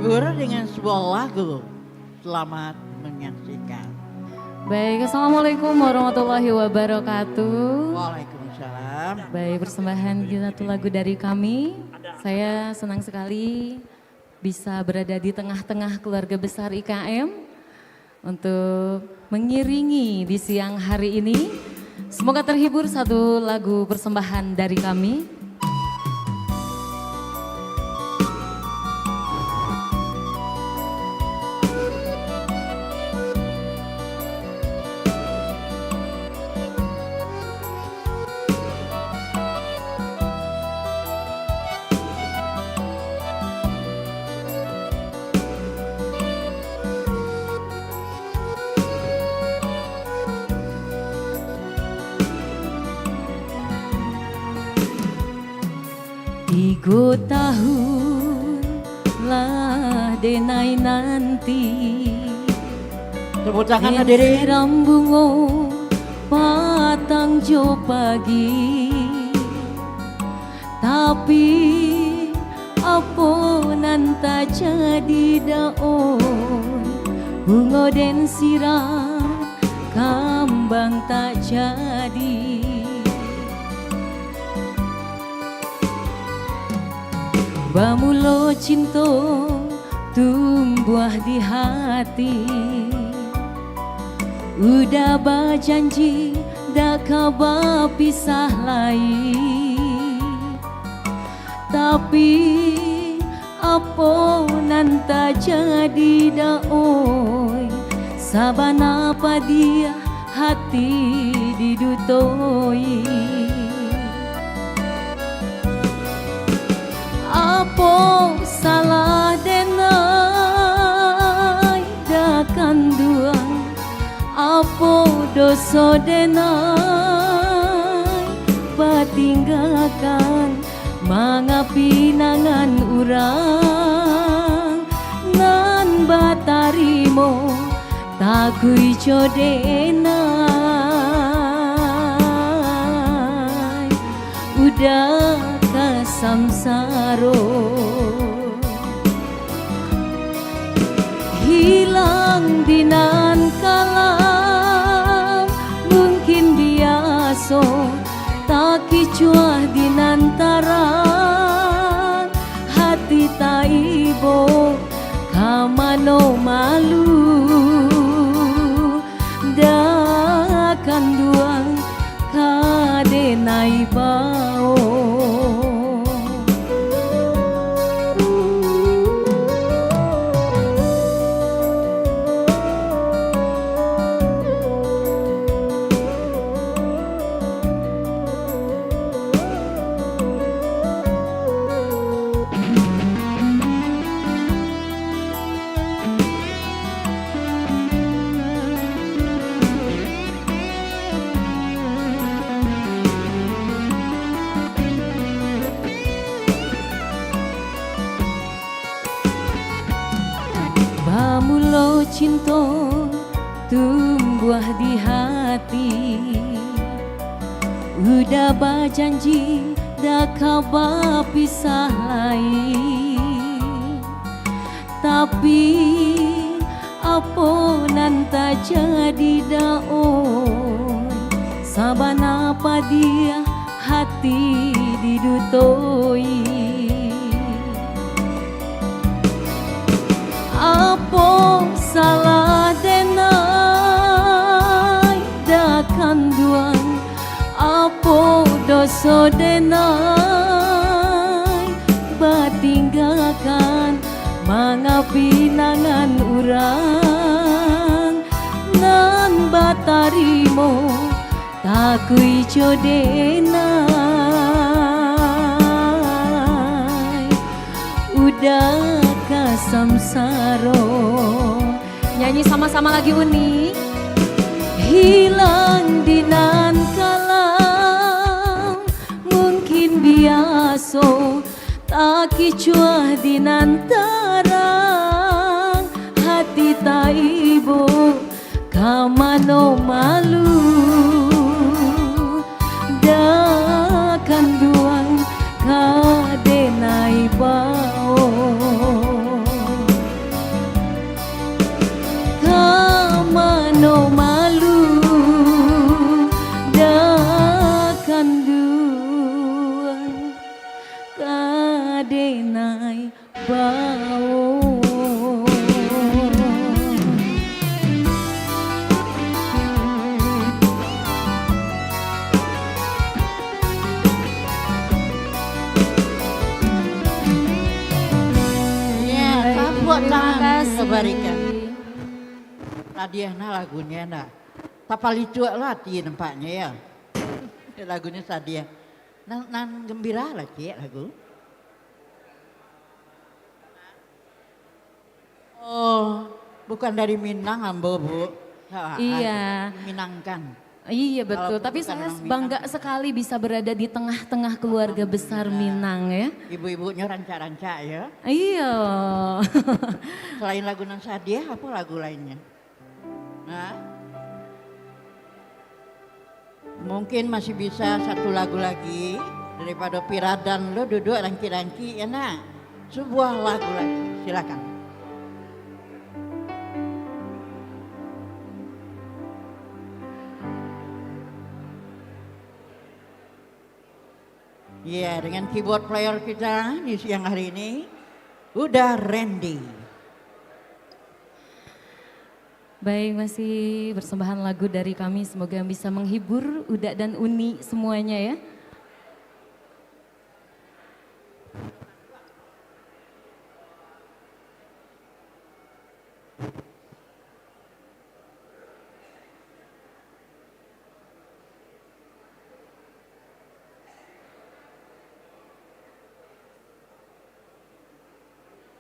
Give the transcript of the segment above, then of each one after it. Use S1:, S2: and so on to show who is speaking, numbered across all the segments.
S1: terhibur dengan sebuah lagu. Selamat menyaksikan.
S2: Baik, Assalamualaikum warahmatullahi wabarakatuh.
S1: Waalaikumsalam.
S2: Baik, persembahan satu lagu dari kami. Saya senang sekali bisa berada di tengah-tengah keluarga besar IKM untuk mengiringi di siang hari ini. Semoga terhibur satu lagu persembahan dari kami. Tiga tahun lah denai nanti.
S1: Tepuk tangan hadirin.
S2: Rambungo patang jo pagi. Tapi apa nanta jadi daun. Bungo den siram kambang tak jadi. Bamulo cinta tumbuh di hati. Udah berjanji dak kabar pisah lagi. Tapi apa nanta jadi daoi. Sabana apa dia hati didutoi. Apa salah denai dakan duang. Apa dosa denai patinggalkan. Mangapinangan urang nan batarimo takui codenai. Udah samsaro hilang dinan kalam mungkin biasa tak kicuah dinan tarang hati taibo kamano malu dakan duang kadenai bao. Bamulo cinta tumbuh di hati. Udah berjanji dak kabar pisah lagi. Tapi apa nanta jadi daun. Sabana apa dia hati didutoi. Apa salah denai dakan duang. Apa dosa denai batinggalkan. Mangapinangan urang nan batarimo takui codenai. Udah samsaro. Nyanyi sama-sama lagi Uni. Hilang dinan kalam mungkin biasa tak kicuah dinan tarang hati taibo kamano malu dakan duang kadenai bao.
S1: tepuk
S2: Terima
S1: tangan
S2: kasih.
S1: kebarikan. Tadi lagunya nak. Tapalicu lah ti nampaknya ya. Lagunya Sadia. Nan gembira lah Cik lagu. Oh, bukan dari Minang Ambo Bu.
S2: Iya.
S1: Minangkan.
S2: Iya betul,
S1: Walaupun
S2: tapi
S1: bukan
S2: saya
S1: orang
S2: bangga
S1: Minang.
S2: sekali bisa berada di tengah-tengah keluarga besar Minang ya.
S1: Ibu-ibunya ranca-ranca ya.
S2: Iya.
S1: Selain lagu Nan Sadia, apa lagu lainnya? Nah, mungkin masih bisa satu lagu lagi daripada Piradan lo duduk rangki-rangki ya nak. Sebuah lagu lagi, silakan. Iya, dengan keyboard player kita di siang hari ini udah Randy.
S2: Baik, masih persembahan lagu dari kami, semoga bisa menghibur Uda dan Uni semuanya ya.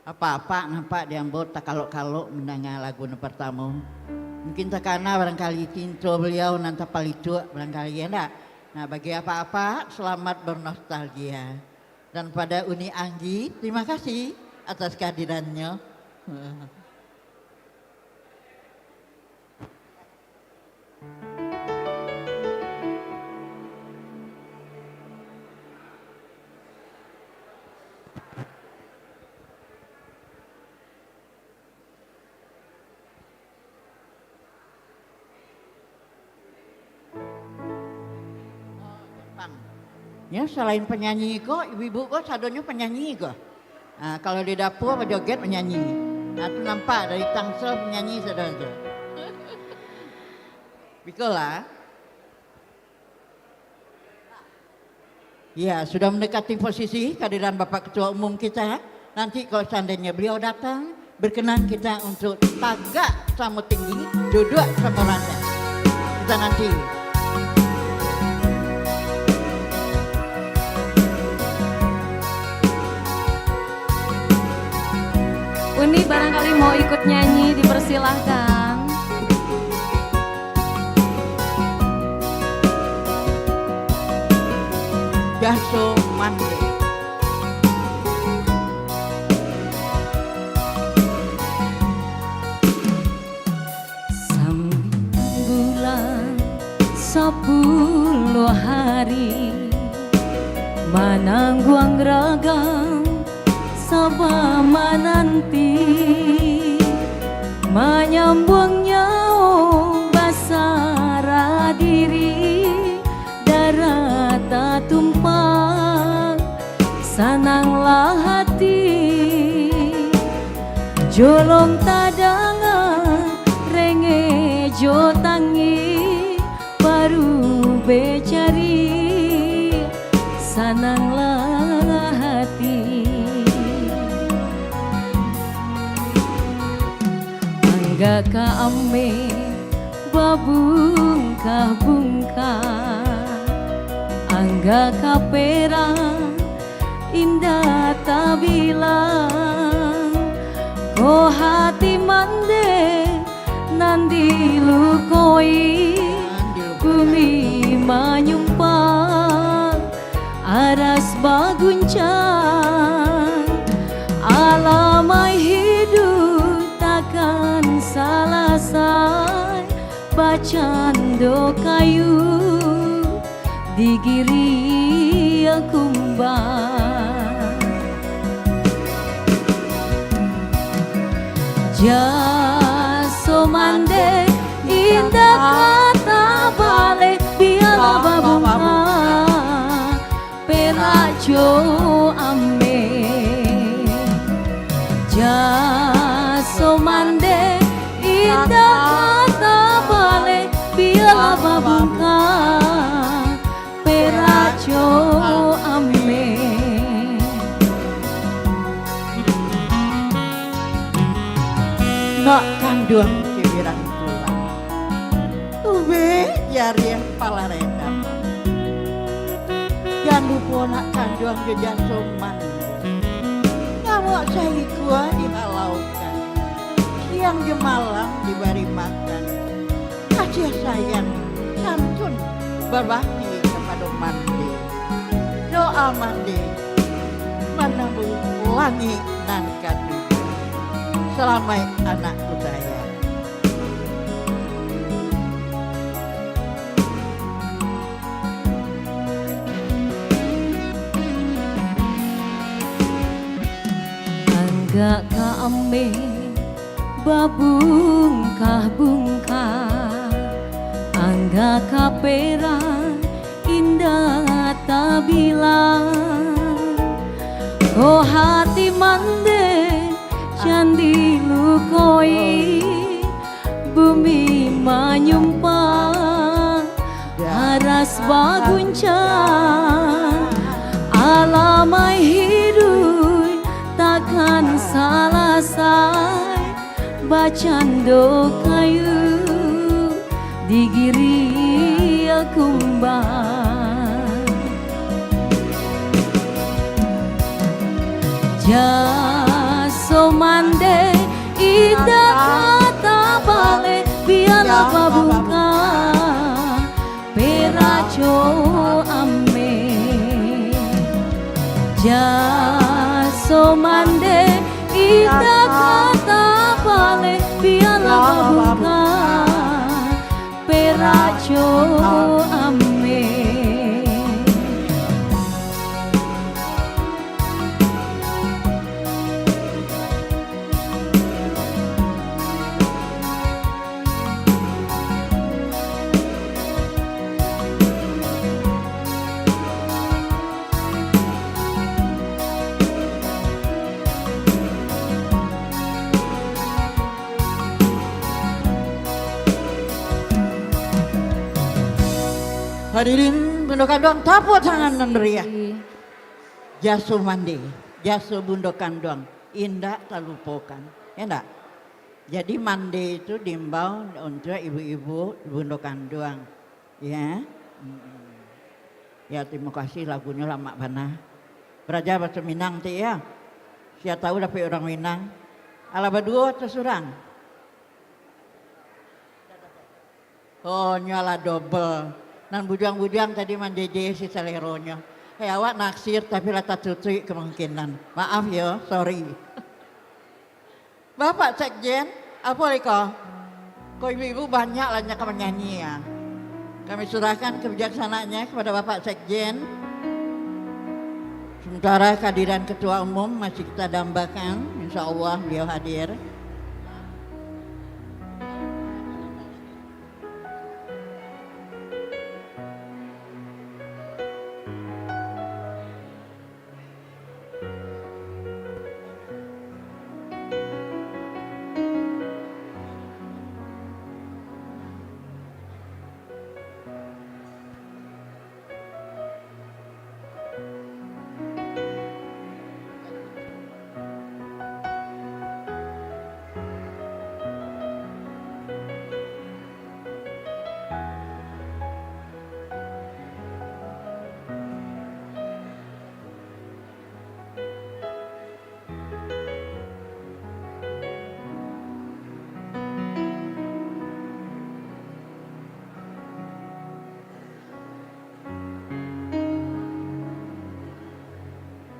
S1: Apa-apa nampak diambut tak kalau mendengar lagu pertama. Mungkin karena barangkali tinto beliau nanti palicu barangkali ya enggak. Nah bagi apa-apa selamat bernostalgia. Dan pada Uni Anggi terima kasih atas kehadirannya. Ya selain penyanyi kok, ibu-ibu kok sadonya penyanyi kok. Nah, kalau di dapur joget penyanyi. Nah itu nampak dari tangsel penyanyi saudara. Bikola. Ya sudah mendekati posisi kehadiran Bapak Ketua Umum kita. Nanti kalau seandainya beliau datang, berkenan kita untuk tagak sama tinggi, duduk sama rendah. Kita nanti.
S2: Uni barangkali mau ikut nyanyi, dipersilahkan.
S1: Gaso Mande.
S2: Sambulan 10 hari manangguang ragang sabama nanti menyambung nyawa basara diri darata tumpang sananglah hati jolong tadangan renge jo tangi baru becari sananglah hati angga ka ame babungkah bungkah angga ka perang indah tak bilang ko hati mande nandi lukoi bumi manyumpang aras baguncang alamai hidup takkan selesai bacando kayu digiri kumbang jaso mande indah kata balik biar babunga perajo ame jaso mande indah kata balik biar babunga perajo ame
S1: Nok kanduang cibiran tulang Ube jari yang pala redam Jangan lupa nak kanduang jejak soman Nyamuk saya gua dihalaukan Siang gemalam diberi makan Kasih sayang santun berbakti kepada mandi Doa mandi menembus wangi nan kadu Selamai anakku saya
S2: Angga ka ame babungkah bungkah Angga ka pera indah tabila Oh hati mande candi lukoi bumi menyumpah haras baguncang alamai hidup takkan salah say bacando kayu digiri kumbang jaso mande ida kata bale biarlah babuka peraco ame jaso mande ida kata bale biarlah babuka peraco ame
S1: Hadirin bundokan doang tepuk tangan dan meriah. Jaso mandi, jaso bundokan doang indah tak lupakan, ya enggak? Jadi mandi itu diimbau untuk ibu-ibu bundokan doang, ya. Ya terima kasih lagunya lama banget. Beraja bahasa Minang ti ya. Saya tahu dapat orang Minang. Ala berdua tersurang. Oh nyala double. Nan bujang-bujang tadi manjeje si saleronya. Kayak awak naksir tapi rata tutui kemungkinan. Maaf ya, sorry. Bapak Sekjen, apa Riko? Kau ibu-ibu banyak lahnya kamu nyanyi ya. Kami serahkan kebijaksanaannya kepada Bapak Sekjen. Sementara kehadiran Ketua Umum masih kita dambakan, insya Allah beliau hadir.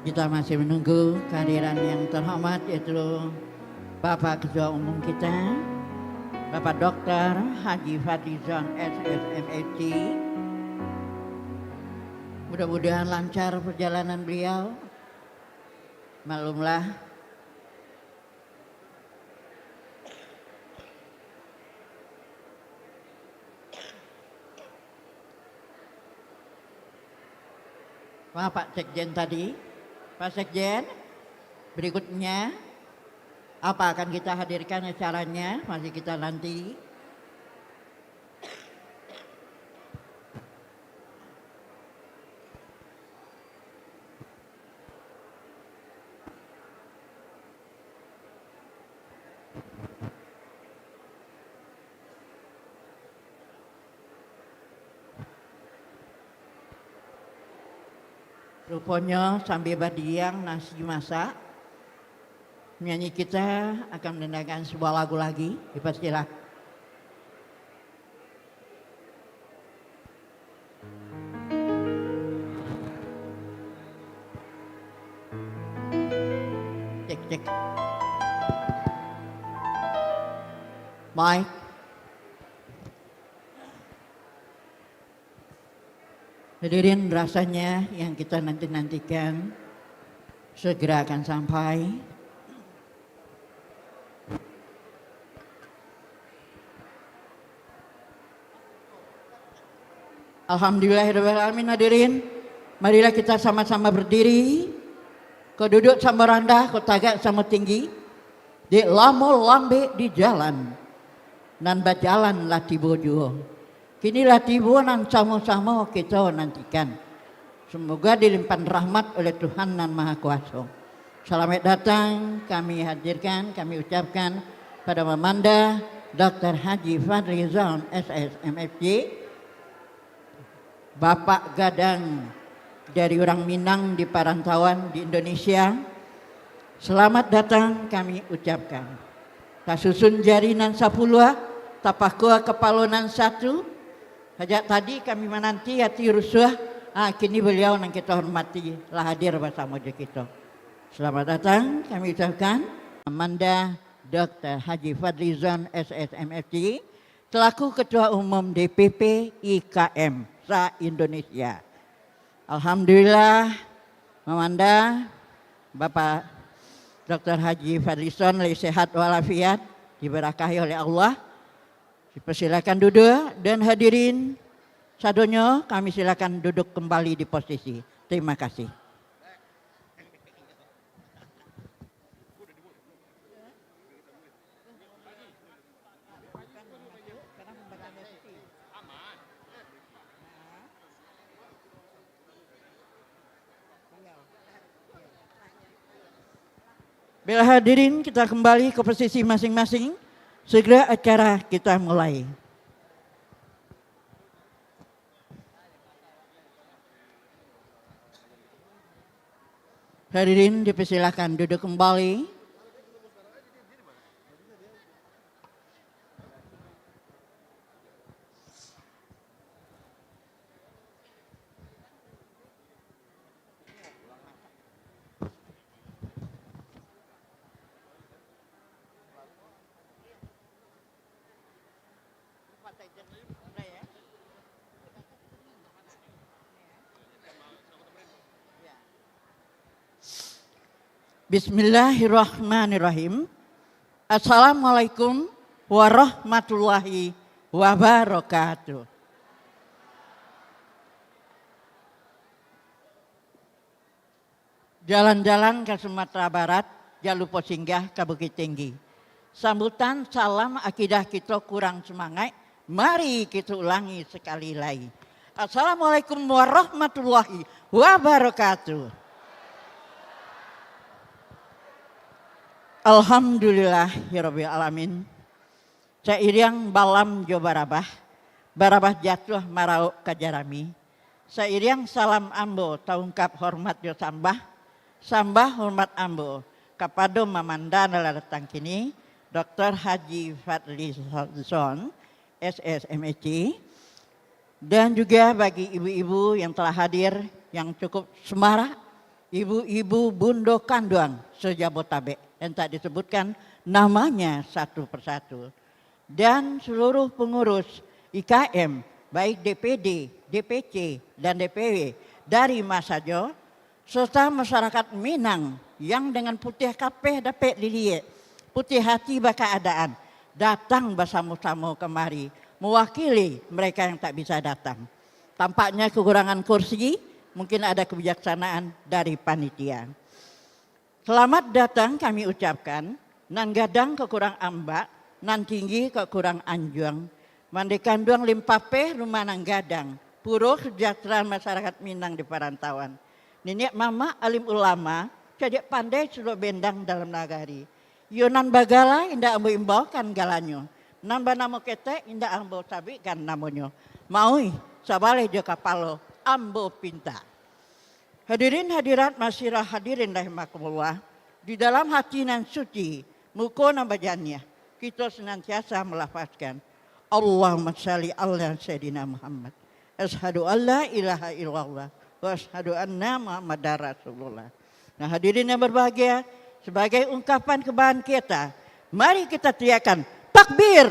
S1: Kita masih menunggu kehadiran yang terhormat yaitu Bapak Ketua Umum kita, Bapak Dr. Haji Fadlizon SSMSc. Mudah-mudahan lancar perjalanan beliau. Maklumlah Pak Sekjen tadi. Pak Sekjen, berikutnya apa akan kita hadirkan acaranya, masih kita nanti. Rupanya sambil berdiam nasi masak, penyanyi kita akan mendengarkan sebuah lagu lagi, dipersilakan. Cek cek. Mike. Hadirin, rasanya yang kita nantikan segera akan sampai. Alhamdulillahirrahmanirrahim. Hadirin, marilah kita sama-sama berdiri. Kau duduk sama rendah, kau tagak sama tinggi. Di lamo lambe di jalan, nan berjalan lah tibo juo. Kinilah tibo nan sama-sama kita nantikan. Semoga dilimpahkan rahmat oleh Tuhan yang Maha Kuasa. Selamat datang kami hadirkan, kami ucapkan pada Mamanda Dr. Haji Fadlizon SSMFJ, Bapak Gadang dari orang Minang di Parantauan di Indonesia. Selamat datang kami ucapkan. Kasusun jarinan 10, tapakua kepalonan 1. Sejak tadi kami menanti hati rusuh, kini beliau yang kita hormati lah hadir bersama kita. Selamat datang kami ucapkan Amanda Dr. Haji Fadlizon SSMFJ selaku Ketua Umum DPP IKM se-Indonesia. Alhamdulillah Amanda, Bapak Dr. Haji Fadlizon sehat walafiat, diberkahi oleh Allah. Dipersilakan duduk dan hadirin sadonya kami silakan duduk kembali di posisi. Terima kasih. Bila hadirin kita kembali ke posisi masing-masing. Segera acara kita mulai. Hadirin dipersilakan duduk kembali. Bismillahirrahmanirrahim. Assalamualaikum warahmatullahi wabarakatuh. Jalan-jalan ke Sumatera Barat, jangan lupa singgah ke Bukit Tinggi. Sambutan salam akidah kita kurang semangat, mari kita ulangi sekali lagi. Assalamualaikum warahmatullahi wabarakatuh. Alhamdulillahirabbil alamin. Sairiang balam jo barabah jatuh marau kajarami. Sairiang salam ambo taungkap hormat jo sambah hormat ambo kepada Mamanda datang kini Dr. Haji Fadlizon SSMFJ, dan juga bagi ibu-ibu yang telah hadir yang cukup semarak, ibu-ibu bundo kanduang sejabotabek yang tak disebutkan namanya satu persatu, dan seluruh pengurus IKM baik DPD, DPC dan DPW dari Masajo serta masyarakat Minang yang dengan putih kapeh dapat dilihat, putih hati keadaan datang bersama-sama kemari mewakili mereka yang tak bisa datang. Tampaknya kekurangan kursi, mungkin ada kebijaksanaan dari panitia. Selamat datang kami ucapkan, nan gadang kekurang ambak, nan tinggi kekurang anjuang, mandekanduang limpape rumah nang gadang, puro kesejahteraan masyarakat Minang di Parantauan. Nenek mama alim ulama, cedek pandai sudah bendang dalam nagari. Yonan bagala indah ambo imbaukan galanyo, nambah namo ketek indah ambo sabikan namonyo. Maui sabale jo kapalo ambo pinta. Hadirin hadirat masyirah hadirin rahimakumullah, di dalam hati nan suci muko nabajannya kita senantiasa melafazkan Allahumma shalli ala sayyidina Muhammad. Asyhadu an la ilaha illallah wa asyhadu anna Muhammadar Rasulullah. Nah, hadirin yang berbahagia, sebagai ungkapan kebanggaan kita, mari kita teriakan takbir,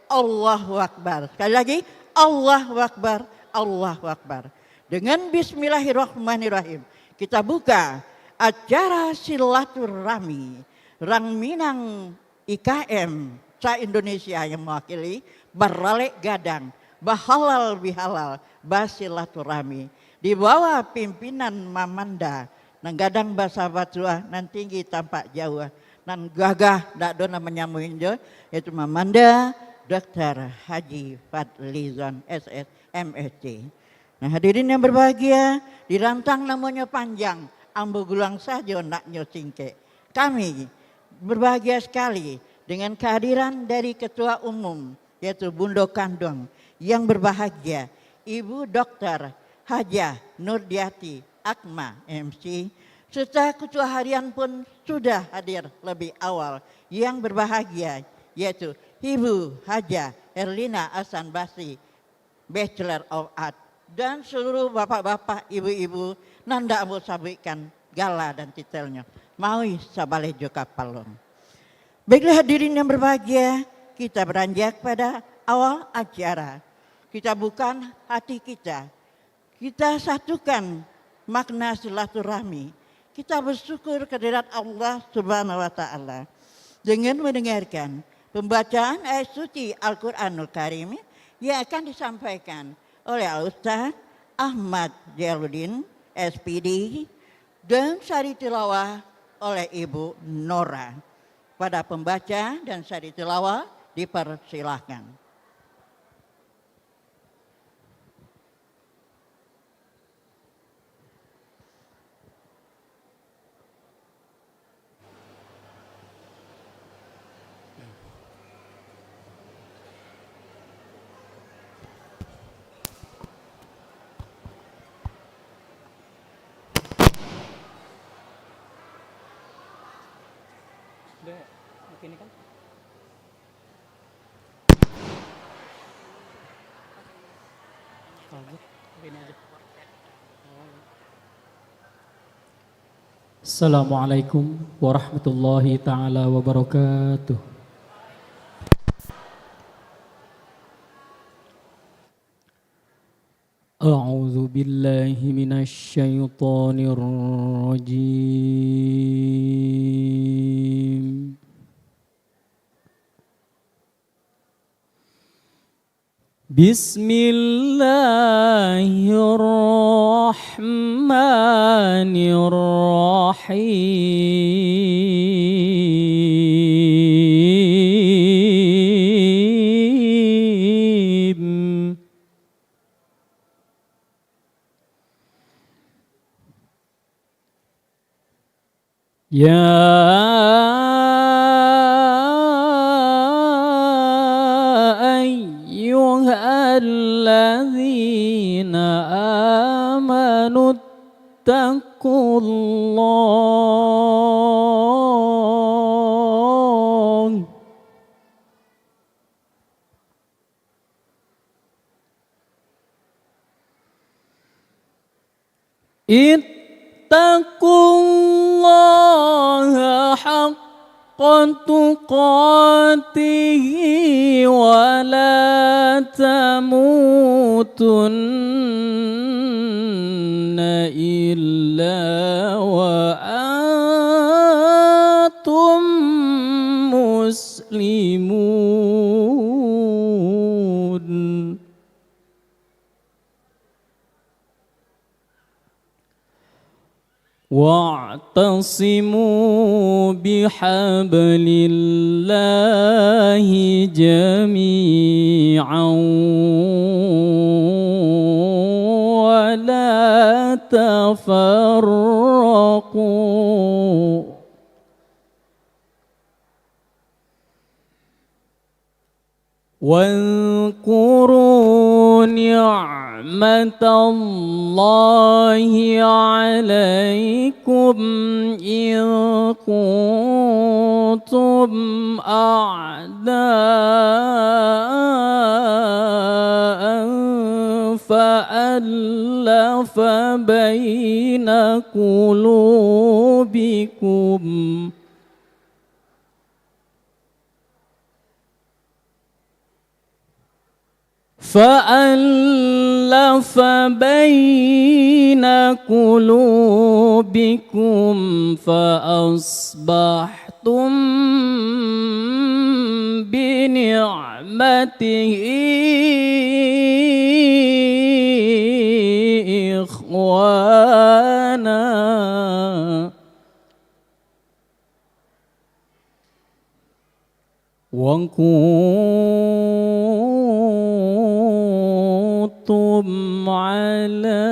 S1: Allahu Akbar. Sekali lagi, Allahu Akbar, Allahu Akbar. Dengan bismillahirrahmanirrahim, kita buka acara silaturahmi Rang Minang IKM se-Indonesia yang mewakili Baralek Gadang, Bahalal Bihalal, Basilaturahmi. Di bawah pimpinan Mamanda, nang gadang bahasa batua, nan tinggi tampak jauh, nan gagah dak dona menyamuin jo, yaitu Mamanda Dr. Haji Fadlizon SS MSc. Nah, hadirin yang berbahagia, dirantang namanya panjang, ambo gulang saja nak nyosingke. Kami berbahagia sekali dengan kehadiran dari Ketua Umum, yaitu Bundo Kandung, yang berbahagia, Ibu Dr. Hajah Nurdiati Akma MC, serta Ketua Harian pun sudah hadir lebih awal, yang berbahagia, yaitu Ibu Hajah Erlina Hasan Basri, Bachelor of Art, dan seluruh bapak-bapak, ibu-ibu, nanda mau sabikan gala dan titelnya. Maui sabale joka palong. Baiklah hadirin yang berbahagia, kita beranjak pada awal acara. Kita bukan hati kita. Kita satukan makna silaturahmi. Kita bersyukur kehadirat Allah Subhanahu wa taala dengan mendengarkan pembacaan ayat suci Al-Qur'anul Karim yang akan disampaikan oleh Ustaz Ahmad Jaludin SPD dan sari tilawah oleh Ibu Nora. Pada pembaca dan sari tilawah dipersilahkan.
S3: Ini kan ini aja. Assalamualaikum warahmatullahi taala wabarakatuh. A'udzu billahi minasy syaithanir rajim. Bismillahirrahmanirrahim. Ya ayyuhalladzina amanu taqullah ittaqullaha haqqa tuqatihi wa la tamutunna illa wa antum muslimun. Wa'tasimu bihablillahi jami'an wa la tafarraqu. واذكروا نعمة نعمة الله عليكم إذ كنتم أعداء فألف بين قلوبكم فأصبحتم بنعمته إخوانا وكنتم على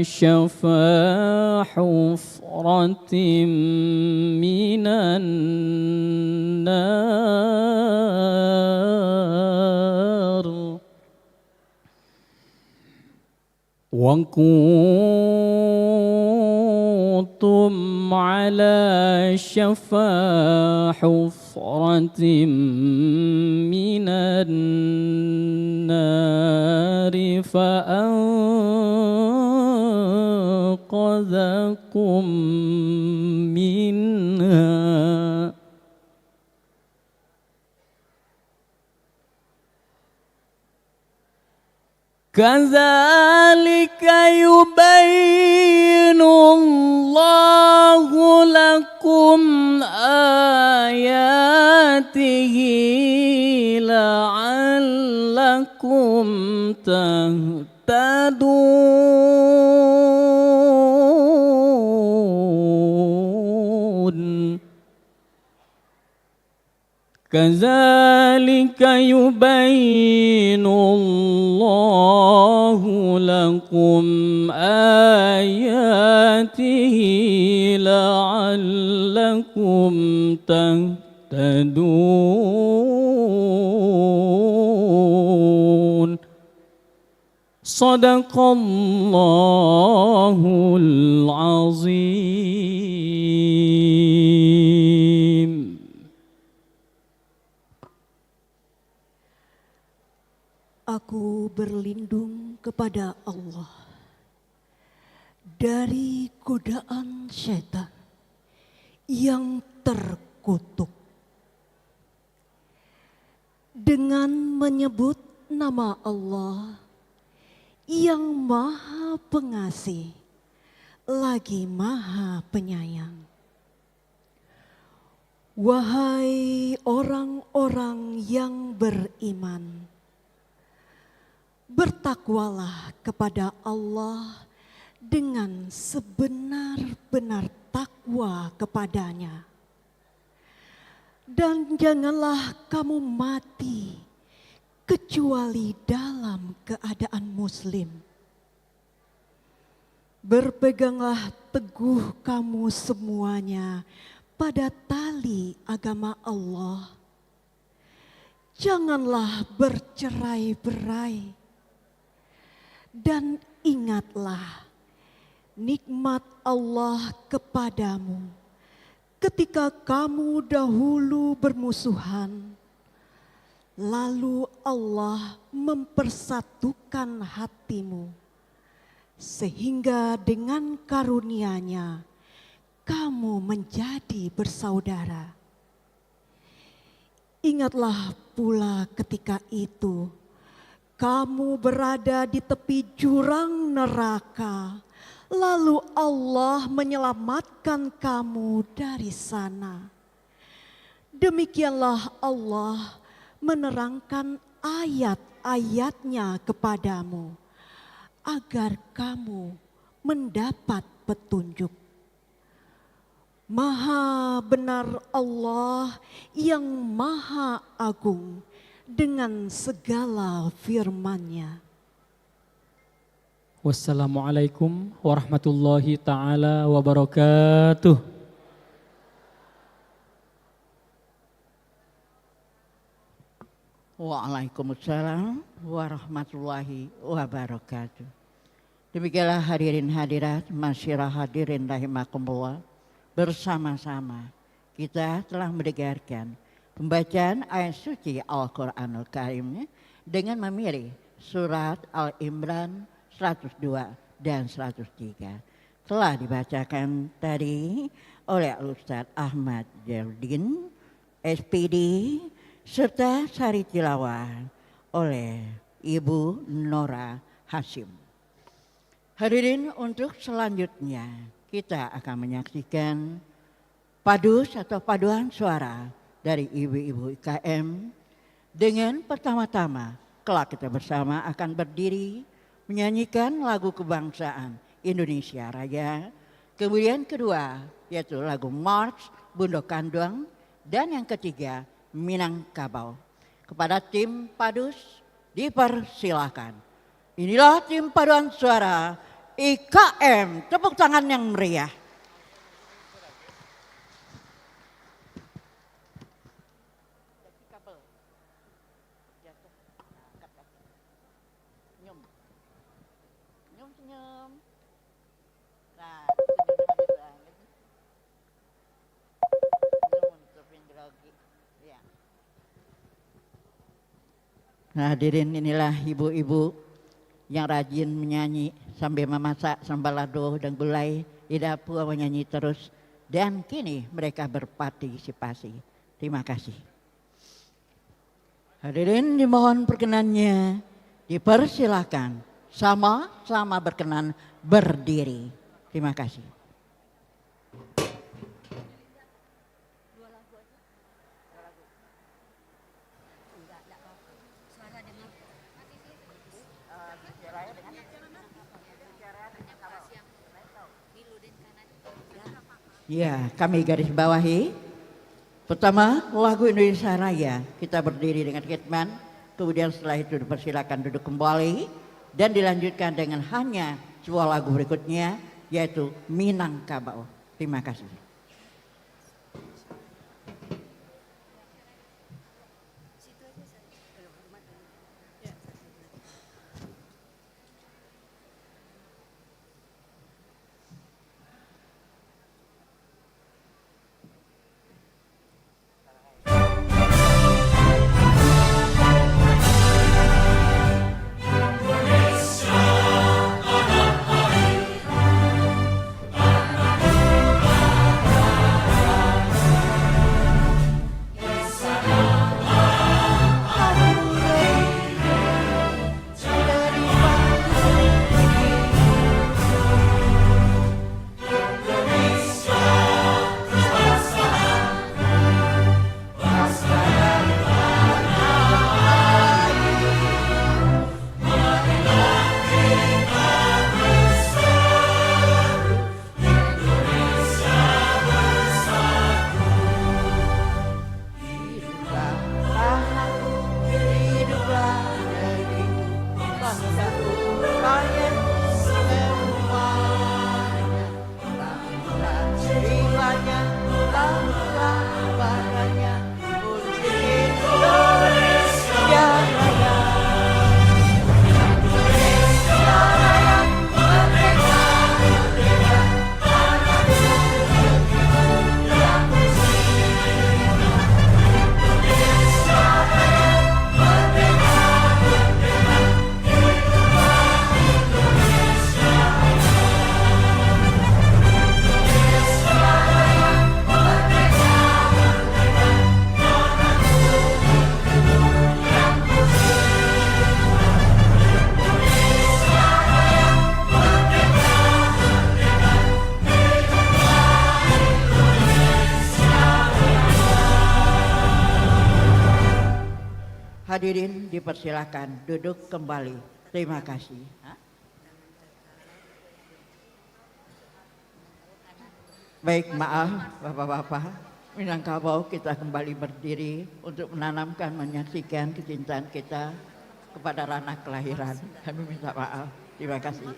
S3: شفا حفرة من النار وكنتم على شفا حفرة من النار فأنقذكم منها كذلك يبين الله لكم آياته لعلكم تهتدون كذلك يبين الله لكم آياته لعلكم تهتدون صدق الله العظيم.
S4: Aku berlindung kepada Allah dari godaan syaitan yang terkutuk. Dengan menyebut nama Allah yang Maha Pengasih lagi Maha Penyayang. Wahai orang-orang yang beriman, bertakwalah kepada Allah dengan sebenar-benar takwa kepadanya. Dan janganlah kamu mati kecuali dalam keadaan muslim. Berpeganglah teguh kamu semuanya pada tali agama Allah. Janganlah bercerai-berai. Dan ingatlah nikmat Allah kepadamu ketika kamu dahulu bermusuhan, lalu Allah mempersatukan hatimu, sehingga dengan karunia-Nya kamu menjadi bersaudara. Ingatlah pula ketika itu kamu berada di tepi jurang neraka, lalu Allah menyelamatkan kamu dari sana. Demikianlah Allah menerangkan ayat-ayat-Nya kepadamu, agar kamu mendapat petunjuk. Maha benar Allah yang Maha Agung dengan segala firman-Nya.
S3: Wassalamualaikum warahmatullahi taala wabarakatuh.
S1: Waalaikumsalam warahmatullahi wabarakatuh. Demikianlah hadirin hadirat, masyarakat hadirin rahimakumullah. Bersama-sama kita telah mendengarkan pembacaan ayat suci Al-Quranul Karim dengan memilih surat Al-Imran 102 dan 103. Telah dibacakan tadi oleh Ustadz Ahmad Jardin, SPD, serta sari tilawah oleh Ibu Nora Hashim. Hadirin, untuk selanjutnya kita akan menyaksikan padus atau paduan suara dari ibu-ibu IKM. Dengan pertama-tama kelak kita bersama akan berdiri menyanyikan lagu kebangsaan Indonesia Raya. Kemudian kedua yaitu lagu March Bundo Kandung, dan yang ketiga Minangkabau. Kepada tim padus dipersilakan. Inilah tim paduan suara IKM. Tepuk tangan yang meriah. Nah, hadirin, inilah ibu-ibu yang rajin menyanyi sambil memasak sambal lado dan gulai di dapur, menyanyi terus, dan kini mereka berpartisipasi. Terima kasih. Hadirin dimohon perkenannya dipersilakan sama-sama berkenan berdiri. Terima kasih. Ya, kami garis bawahi. Pertama, lagu Indonesia Raya. Kita berdiri dengan khidmat. Kemudian setelah itu dipersilakan duduk kembali. Dan dilanjutkan dengan hanya sebuah lagu berikutnya, yaitu Minangkabau. Terima kasih. Hadirin dipersilakan duduk kembali. Terima kasih. Baik, maaf Bapak-Bapak. Minangkabau kita kembali berdiri untuk menanamkan, menyaksikan kecintaan kita kepada ranah kelahiran. Kami minta maaf. Terima kasih.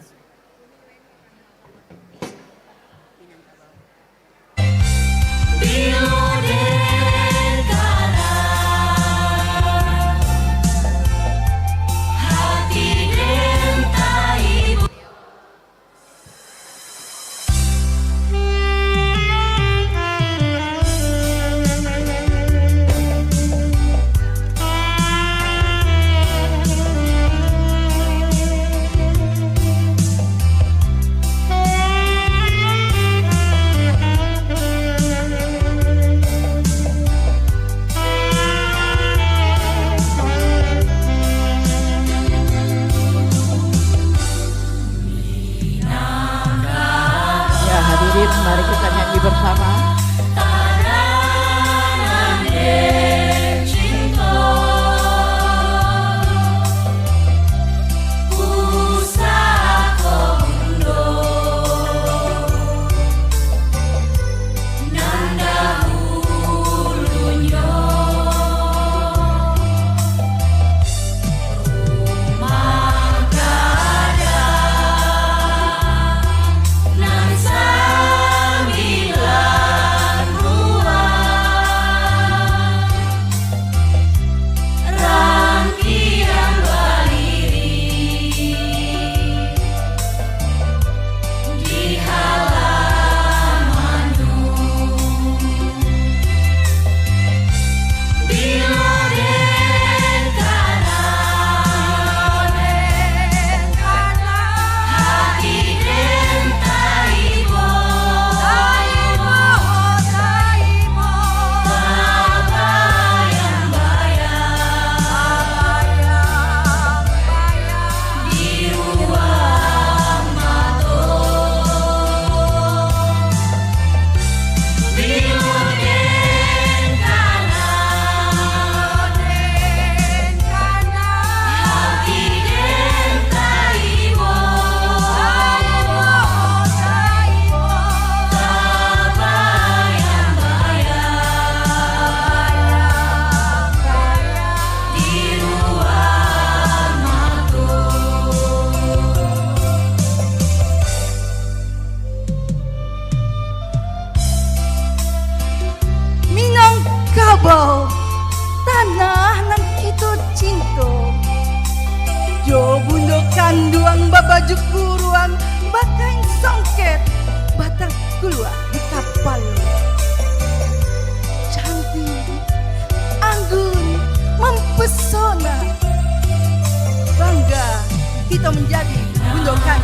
S5: kita menjadi gundokan.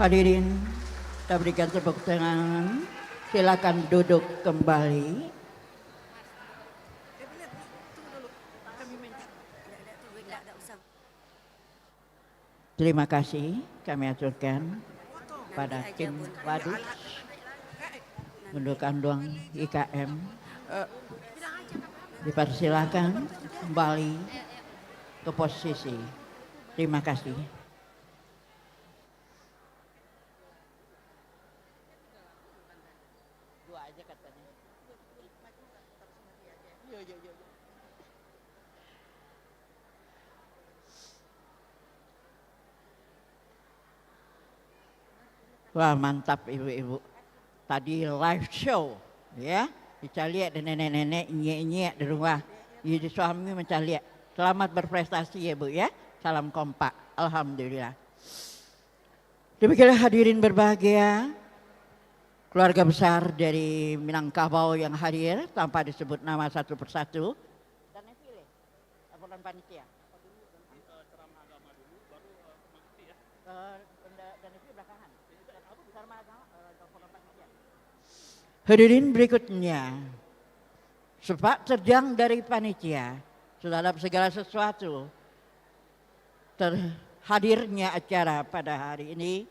S1: Hadirin, kita berikan tepuk tangan. Silakan duduk kembali. Terima kasih kami aturkan pada tim Wadus untuk Kanduang IKM. Dipersilakan kembali ke posisi. Terima kasih. Wah, mantap ibu-ibu. Tadi live show ya. Bisa lihat nenek-nenek nyek-nyek di rumah. Jadi suami bisa lihat. Selamat berprestasi ya Bu ya. Salam kompak. Alhamdulillah. Demikianlah hadirin berbahagia. Keluarga besar dari Minangkabau yang hadir tanpa disebut nama satu persatu. Dan pilih laporan panitia. Ceramah agama dulu baru panitia ya. Dan belakangan. Hadirin berikutnya, sepak terjang dari panitia, dalam segala sesuatu, terhadirnya acara pada hari ini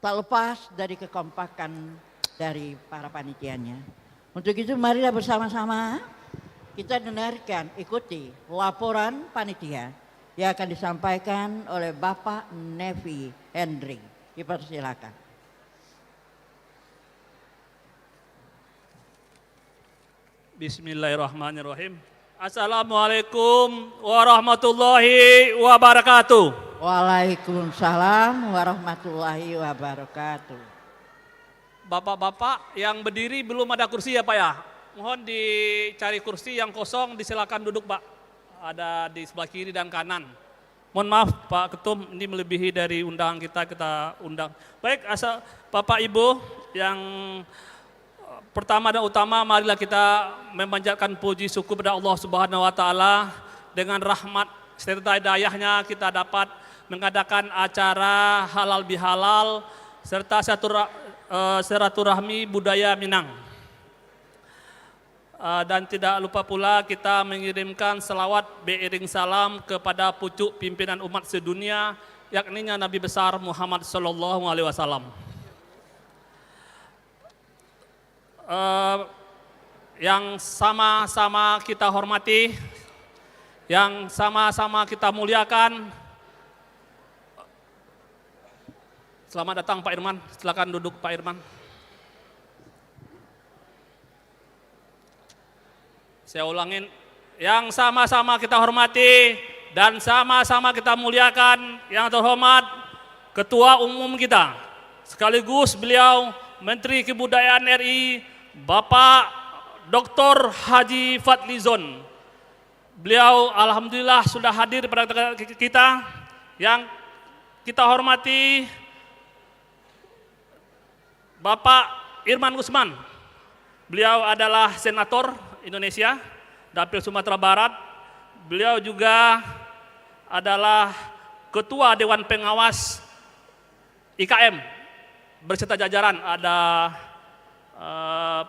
S1: tak lepas dari kekompakan dari para panitianya. Untuk itu marilah bersama-sama kita dengarkan, ikuti laporan panitia yang akan disampaikan oleh Bapak Nevi Hendrik. Dipersilakan.
S6: Bismillahirrahmanirrahim. Assalamualaikum warahmatullahi wabarakatuh.
S1: Waalaikumsalam warahmatullahi wabarakatuh.
S6: Bapak-bapak yang berdiri belum ada kursi ya Pak ya. Mohon dicari kursi yang kosong, disilakan duduk Pak. Ada di sebelah kiri dan kanan. Mohon maaf Pak Ketum, ini melebihi dari undangan kita undang. Baik, asal Bapak Ibu yang pertama dan utama, marilah kita memanjatkan puji syukur kepada Allah Subhanahu wa taala. Dengan rahmat serta hidayahnya kita dapat mengadakan acara halal bihalal serta silaturahmi budaya Minang. Dan tidak lupa pula kita mengirimkan selawat beiring salam kepada pucuk pimpinan umat sedunia, yakninya Nabi besar Muhammad sallallahu alaihi wasallam. Yang sama-sama kita hormati, yang sama-sama kita muliakan, Selamat datang Pak Irman, silakan duduk Pak Irman. Saya ulangin, yang sama-sama kita hormati dan sama-sama kita muliakan yang terhormat Ketua Umum kita, sekaligus beliau Menteri Kebudayaan RI, Bapak Dr. Haji Fadlizon. Beliau alhamdulillah sudah hadir pada kita. Yang kita hormati Bapak Irman Gusman. Beliau adalah senator Indonesia, Dapil Sumatera Barat. Beliau juga adalah Ketua Dewan Pengawas IKM berserta jajaran. Ada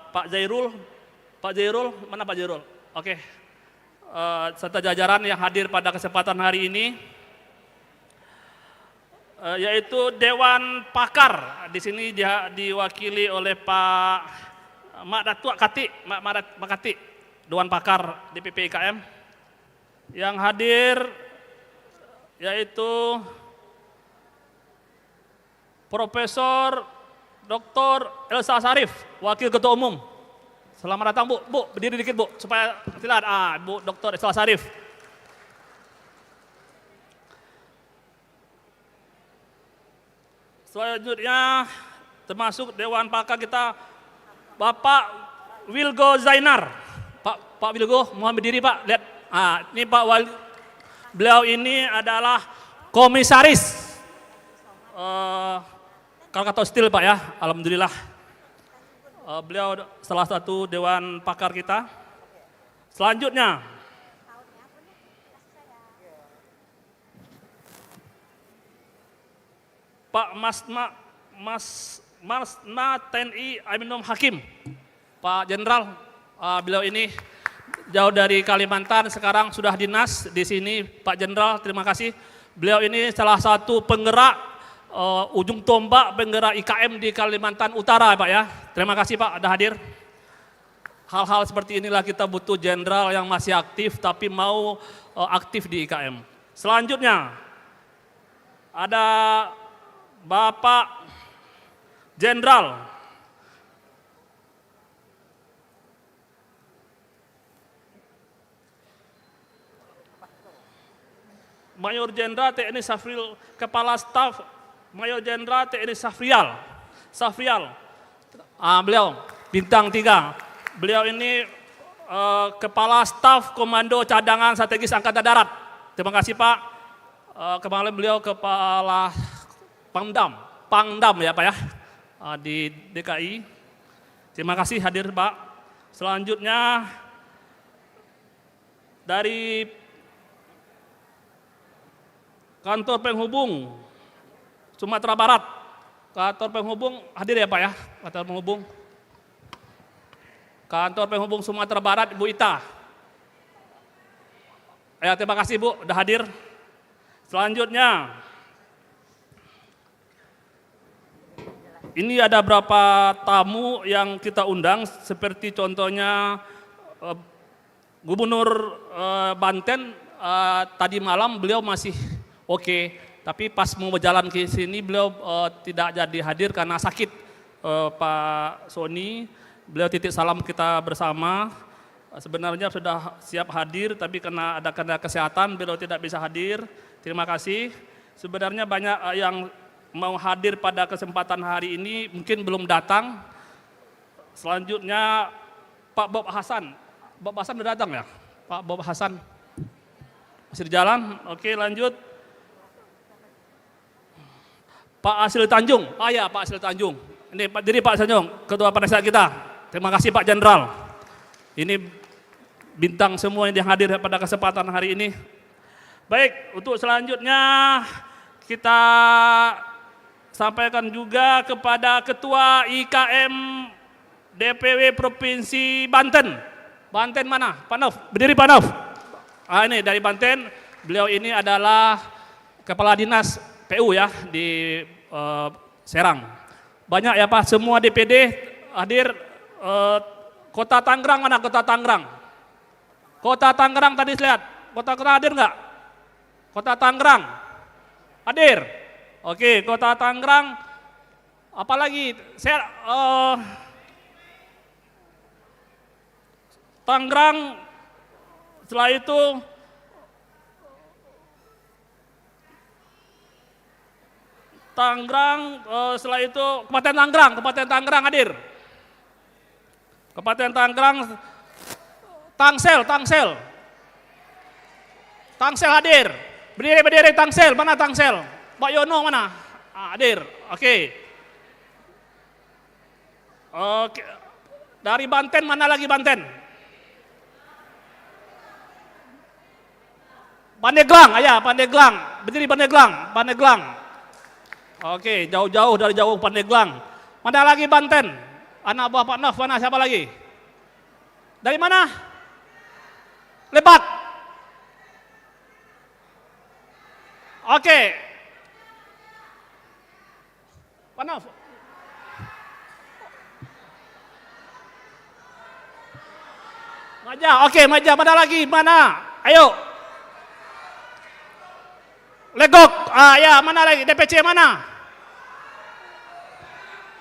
S6: Pak Zairul, mana Pak Zairul? Oke, serta jajaran yang hadir pada kesempatan hari ini, yaitu Dewan Pakar. Di sini diwakili oleh Pak Mak Datuk Kati, Mak Kati, Dewan Pakar DPP IKM. Yang hadir yaitu Profesor Dr. Elsa Sarif, Wakil Ketua Umum. Selamat datang Bu, berdiri dikit Bu, supaya silakan. Bu Dr. Elsa Sarif. Selanjutnya termasuk Dewan Pakar kita Bapak Wilgo Zainar. Pak Wilgo, mohon berdiri Pak. Lihat, ini Pak beliau ini adalah komisaris Krakatau Steel Pak ya, alhamdulillah. Beliau salah satu Dewan Pakar kita. Selanjutnya Pak Masna TNI Aminum Hakim, Pak Jenderal, beliau ini jauh dari Kalimantan, sekarang sudah dinas di sini. Pak Jenderal, terima kasih. Beliau ini salah satu penggerak ujung tombak penggerak IKM di Kalimantan Utara Pak ya. Terima kasih Pak, ada hadir. Hal-hal seperti inilah kita butuh jenderal yang masih aktif tapi mau aktif di IKM. Selanjutnya ada Bapak Jenderal Mayor Jenderal TNI Safril, Kepala Staf Mayor Jenderal TNI Safrial. Beliau bintang 3. Beliau ini Kepala Staf Komando Cadangan Strategis Angkatan Darat. Terima kasih Pak. Kemarin beliau Kepala Pangdam ya Pak ya, di DKI. Terima kasih hadir Pak. Selanjutnya dari Kantor Penghubung Sumatera Barat. Kantor Penghubung hadir ya Pak ya, Kantor Penghubung Sumatera Barat, Bu Ita. Ya, terima kasih Bu, udah hadir. Selanjutnya, ini ada beberapa tamu yang kita undang, seperti contohnya Gubernur Banten. Tadi malam beliau masih oke, tapi pas mau berjalan ke sini beliau tidak jadi hadir karena sakit. Pak Sony, beliau titip salam kita bersama. Sebenarnya sudah siap hadir, tapi karena ada kendala kesehatan beliau tidak bisa hadir. Terima kasih. Sebenarnya banyak yang mau hadir pada kesempatan hari ini mungkin belum datang. Selanjutnya Pak Bob Hasan. Bob Hasan sudah datang ya? Pak Bob Hasan masih di jalan. Oke, lanjut. Pak Asil Tanjung. Ya, Pak Asil Tanjung. Ini diri Pak Tanjung, Ketua Penasihat kita. Terima kasih Pak Jenderal. Ini bintang semua yang hadir pada kesempatan hari ini. Baik, untuk selanjutnya kita sampaikan juga kepada Ketua IKM DPW Provinsi Banten. Banten mana? Pak Nov, berdiri Pak Nov. Ini dari Banten, beliau ini adalah Kepala Dinas PU ya di Serang. Banyak ya Pak, semua DPD hadir. Kota Tangerang mana? Kota Tangerang. Kota Tangerang tadi lihat. Kota Tangerang hadir nggak? Kota Tangerang hadir. Oke, Kota Tangerang Apalagi saya Tangerang, setelah itu setelah itu Kabupaten Tangerang hadir. Kabupaten Tangerang, Tangsel hadir. Berdiri Tangsel, mana Tangsel? Pak Yono mana? Hadir, oke. Oke, dari Banten mana lagi Banten? Pandeglang, Pandeglang, berdiri Pandeglang. Oke, jauh-jauh dari jauh Pandeglang. Mana lagi Banten? Anak buah Pak Nof, mana siapa lagi? Dari mana? Lebak. Oke. Pak Nof. Maja, oke, Maja, mana lagi? Mana? Ayo. Legok, ya, mana lagi? DPC mana?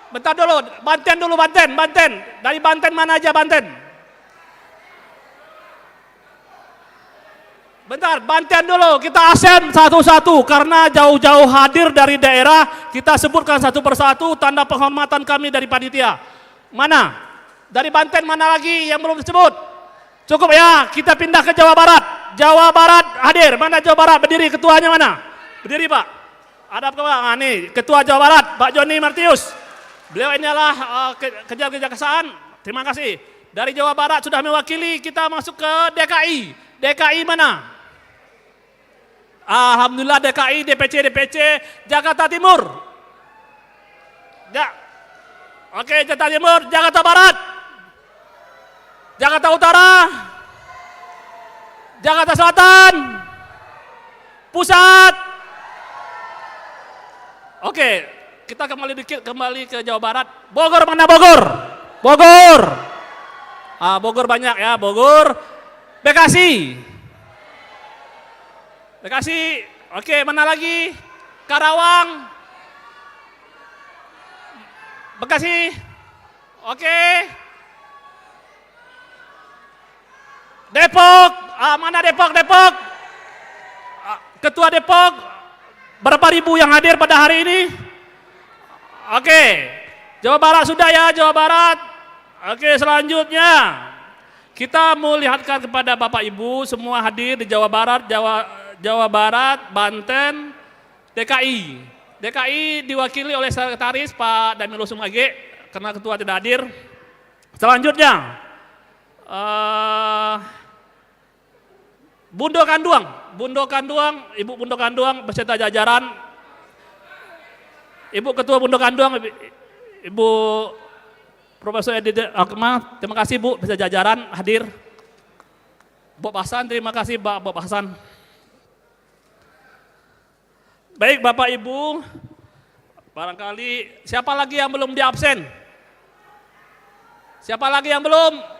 S6: Bentar dulu, Banten. Dari Banten mana aja Banten? Bentar, Banten dulu, kita absen satu-satu karena jauh-jauh hadir dari daerah, kita sebutkan satu persatu tanda penghormatan kami dari panitia. Mana? Dari Banten mana lagi yang belum disebut? Cukup ya, kita pindah ke Jawa Barat. Jawa Barat hadir, mana Jawa Barat? Berdiri, ketuanya mana? Berdiri Pak. Ada apa? Nih, Ketua Jawa Barat, Pak Joni Martius. Beliau ini adalah kejaksaan. Terima kasih. Dari Jawa Barat sudah mewakili, kita masuk ke DKI. DKI mana? Alhamdulillah DKI, DPC, Jakarta Timur. Oke, Jakarta Timur, Jakarta Barat. Jakarta Utara. Jakarta Selatan. Pusat. Oke, kita kembali ke Jawa Barat. Bogor mana Bogor? Bogor. Bogor banyak ya, Bogor. Bekasi. Oke, mana lagi? Karawang. Bekasi. Oke. Depok. Mana Depok? Ketua Depok. Berapa ribu yang hadir pada hari ini? Oke. Jawa Barat sudah ya, Jawa Barat. Oke, selanjutnya kita mau lihatkan kepada Bapak Ibu semua hadir di Jawa Barat, Banten, DKI. DKI diwakili oleh Sekretaris Pak Damilo Sumage karena ketua tidak hadir. Selanjutnya Bundo Kanduang, Ibu Bundo Kanduang beserta jajaran. Ibu Ketua Bundo Kanduang, Ibu Profesor Edi Akmal, terima kasih Bu, beserta jajaran hadir. Bob Hasan, terima kasih Bob Hasan. Baik Bapak Ibu, barangkali siapa lagi yang belum diabsen? Siapa lagi yang belum?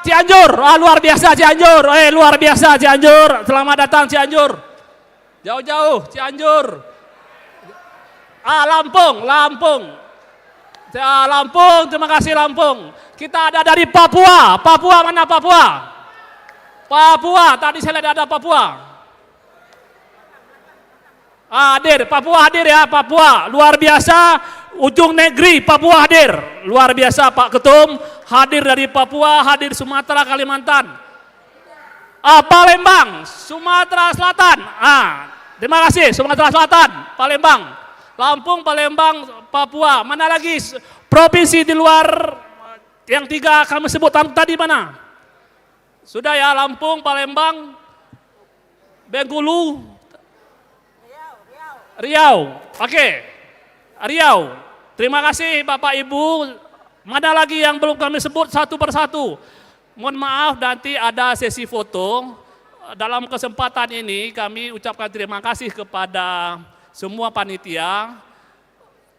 S6: Cianjur, luar biasa Cianjur, luar biasa Cianjur, selamat datang Cianjur, jauh-jauh Cianjur. Lampung, terima kasih Lampung. Kita ada dari Papua mana Papua? Tadi saya lihat ada Papua. Hadir, Papua hadir ya, Papua, luar biasa, ujung negeri Papua hadir, luar biasa Pak Ketum, hadir dari Papua, hadir Sumatera, Kalimantan. Palembang, Sumatera Selatan, terima kasih Sumatera Selatan, Palembang, Lampung, Palembang, Papua, mana lagi provinsi di luar yang tiga kami sebut tadi mana? Sudah ya, Lampung, Palembang, Bengkulu, Riau, oke, Riau. Terima kasih Bapak Ibu. Mana lagi yang belum kami sebut satu persatu? Mohon maaf nanti ada sesi foto. Dalam kesempatan ini kami ucapkan terima kasih kepada semua panitia,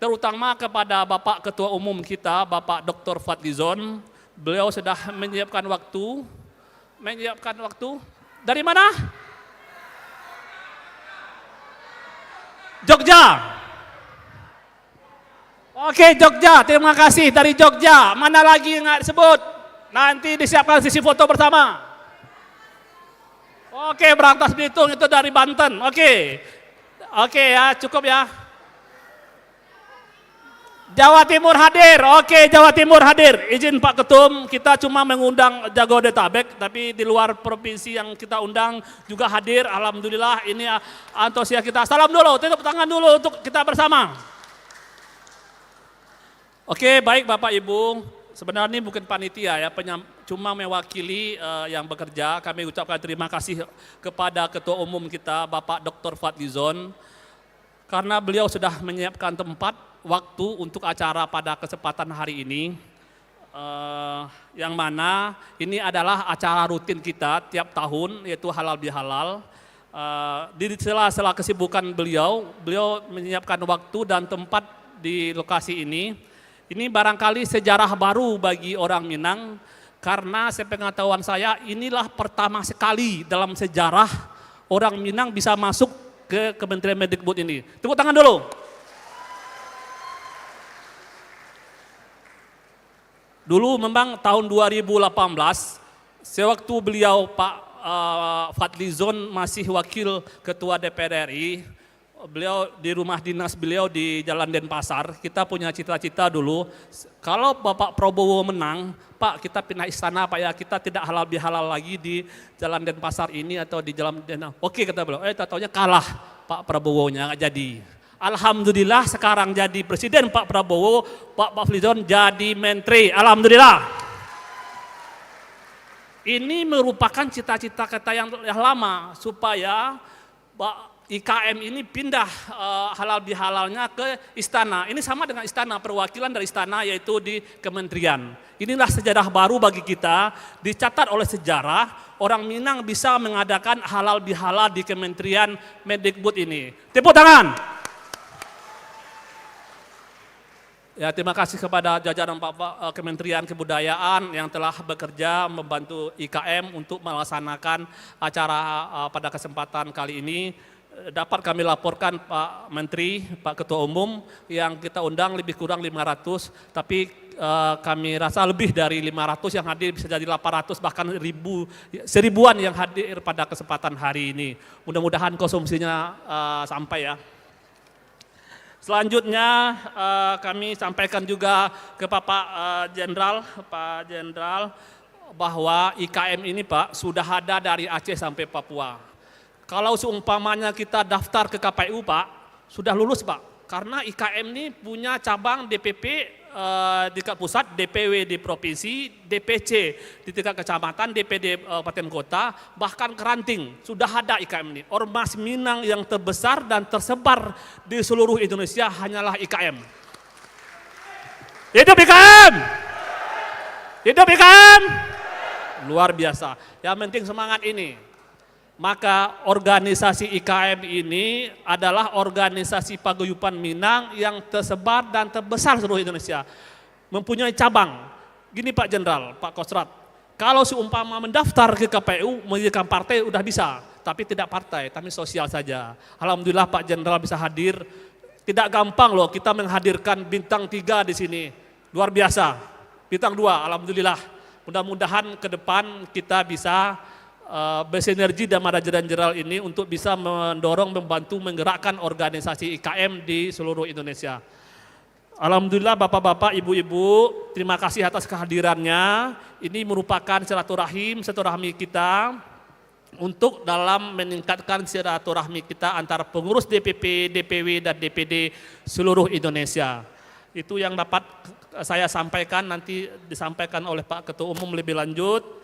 S6: terutama kepada Bapak Ketua Umum kita, Bapak Dr. Fadlizon. Beliau sudah menyiapkan waktu. Dari mana? Jogja. Oke, Jogja, terima kasih dari Jogja. Mana lagi yang nggak disebut? Nanti disiapkan sesi foto bersama. Oke, Brantas Belitung itu dari Banten. Oke ya, cukup ya. Jawa Timur hadir. Oke, Jawa Timur hadir. Izin Pak Ketum, kita cuma mengundang Jabodetabek, tapi di luar provinsi yang kita undang juga hadir. Alhamdulillah, ini antusias kita. Salam dulu, tepuk tangan dulu untuk kita bersama. Oke, baik Bapak Ibu, sebenarnya ini bukan panitia ya, cuma mewakili yang bekerja. Kami ucapkan terima kasih kepada Ketua Umum kita, Bapak Dr. Fadlizon, karena beliau sudah menyiapkan tempat, waktu untuk acara pada kesempatan hari ini. Yang mana ini adalah acara rutin kita tiap tahun, yaitu Halal Bihalal. Di sela-sela kesibukan beliau menyiapkan waktu dan tempat di lokasi ini. Ini barangkali sejarah baru bagi orang Minang, karena sepengetahuan saya inilah pertama sekali dalam sejarah orang Minang bisa masuk ke Kementerian Mendikbud ini. Tepuk tangan dulu. Dulu memang tahun 2018, sewaktu beliau Pak Fadlizon masih wakil Ketua DPR RI, beliau di rumah dinas beliau di Jalan Denpasar, kita punya cita-cita dulu, kalau Bapak Prabowo menang, Pak kita pindah istana Pak ya, kita tidak halal bihalal lagi di Jalan Denpasar ini atau di Jalan Denpasar. Oke kata beliau, taunya kalah Pak Prabowo-nya nggak jadi. Alhamdulillah sekarang jadi presiden Pak Prabowo, Pak Fadlizon jadi menteri, alhamdulillah. Ini merupakan cita-cita kita yang lama, supaya IKM ini pindah halal bihalalnya ke istana. Ini sama dengan istana, perwakilan dari istana yaitu di kementerian. Inilah sejarah baru bagi kita, dicatat oleh sejarah, orang Minang bisa mengadakan halal bihalal di Kementerian Mendikbud ini. Tepuk tangan. Ya, terima kasih kepada jajaran Pak Kementerian Kebudayaan yang telah bekerja membantu IKM untuk melaksanakan acara pada kesempatan kali ini. Dapat kami laporkan Pak Menteri, Pak Ketua Umum yang kita undang lebih kurang 500, tapi kami rasa lebih dari 500 yang hadir bisa jadi 800 bahkan seribuan yang hadir pada kesempatan hari ini. Mudah-mudahan konsumsinya sampai ya. Selanjutnya kami sampaikan juga ke Pak Jenderal bahwa IKM ini Pak sudah ada dari Aceh sampai Papua. Kalau seumpamanya kita daftar ke KPU Pak, sudah lulus Pak. Karena IKM ini punya cabang DPP di tingkat pusat, DPW di provinsi, DPC di tingkat kecamatan, DPD kabupaten kota, bahkan keranting. Sudah ada IKM ini. Ormas Minang yang terbesar dan tersebar di seluruh Indonesia hanyalah IKM. Hidup IKM! Hidup IKM! Luar biasa. Yang penting semangat ini. Maka organisasi IKM ini adalah organisasi paguyuban Minang yang tersebar dan terbesar seluruh Indonesia. Mempunyai cabang. Gini Pak Jenderal, Pak Kostrat, kalau seumpama mendaftar ke KPU, mendirikan partai udah bisa, tapi tidak partai, tapi sosial saja. Alhamdulillah Pak Jenderal bisa hadir. Tidak gampang loh kita menghadirkan bintang 3 di sini. Luar biasa. Bintang 2, alhamdulillah. Mudah-mudahan ke depan kita bisa bersinergi dan jajaran ini untuk bisa mendorong, membantu, menggerakkan organisasi IKM di seluruh Indonesia. Alhamdulillah Bapak-bapak, Ibu-ibu, terima kasih atas kehadirannya. Ini merupakan silaturahmi kita untuk dalam meningkatkan silaturahmi kita antara pengurus DPP, DPW, dan DPD seluruh Indonesia. Itu yang dapat saya sampaikan, nanti disampaikan oleh Pak Ketua Umum lebih lanjut.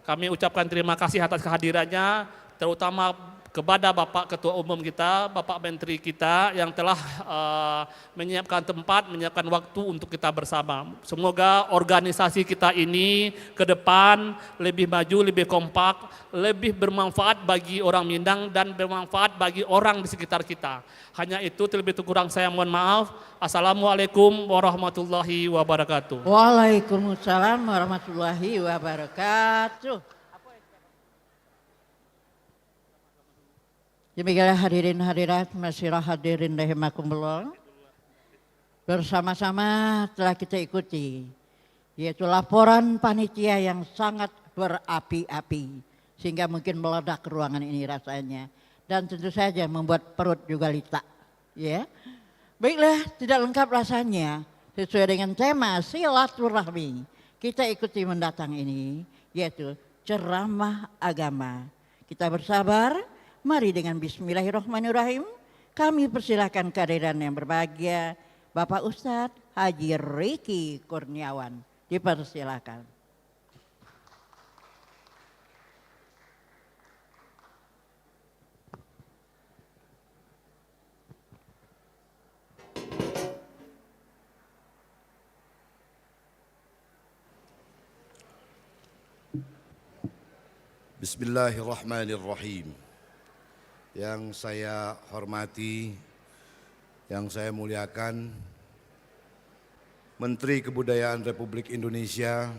S6: Kami ucapkan terima kasih atas kehadirannya, terutama kepada Bapak Ketua Umum kita, Bapak Menteri kita yang telah menyiapkan tempat, menyiapkan waktu untuk kita bersama. Semoga organisasi kita ini ke depan lebih maju, lebih kompak, lebih bermanfaat bagi orang Minang dan bermanfaat bagi orang di sekitar kita. Hanya itu, terlebih kurang saya mohon maaf. Assalamualaikum warahmatullahi wabarakatuh.
S1: Waalaikumsalam warahmatullahi wabarakatuh. Demikianlah hadirin hadirat, masyarakat hadirin rahimakumullah. Bersama-sama telah kita ikuti, yaitu laporan panitia yang sangat berapi-api, sehingga mungkin meledak ruangan ini rasanya. Dan tentu saja membuat perut juga litak. Ya. Baiklah, tidak lengkap rasanya, sesuai dengan tema silaturahmi. Kita ikuti mendatang ini, yaitu ceramah agama. Kita bersabar, mari dengan bismillahirrahmanirrahim. Kami persilahkan kehadiran yang berbahagia, Bapak Ustadz Haji Riki Kurniawan. Dipersilakan.
S7: Bismillahirrahmanirrahim. Yang saya hormati, yang saya muliakan, Menteri Kebudayaan Republik Indonesia,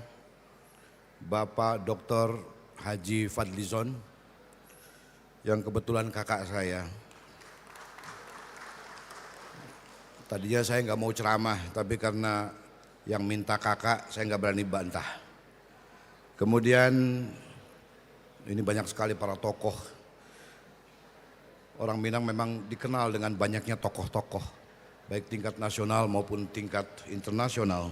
S7: Bapak Dr. Haji Fadlizon, yang kebetulan kakak saya. Tadinya saya nggak mau ceramah, tapi karena yang minta kakak, saya nggak berani bantah. Kemudian ini banyak sekali para tokoh. Orang Minang memang dikenal dengan banyaknya tokoh-tokoh, baik tingkat nasional maupun tingkat internasional.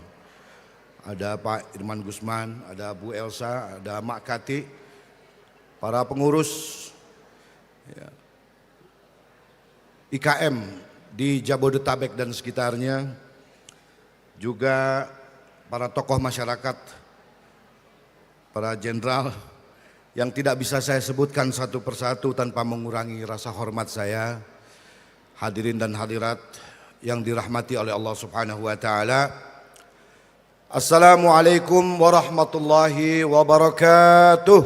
S7: Ada Pak Irman Gusman, ada Bu Elsa, ada Mak Kati, para pengurus ya, IKM di Jabodetabek dan sekitarnya, juga para tokoh masyarakat, para jenderal, yang tidak bisa saya sebutkan satu persatu tanpa mengurangi rasa hormat saya. Hadirin dan hadirat yang dirahmati oleh Allah Subhanahu wa taala. Assalamualaikum warahmatullahi wabarakatuh.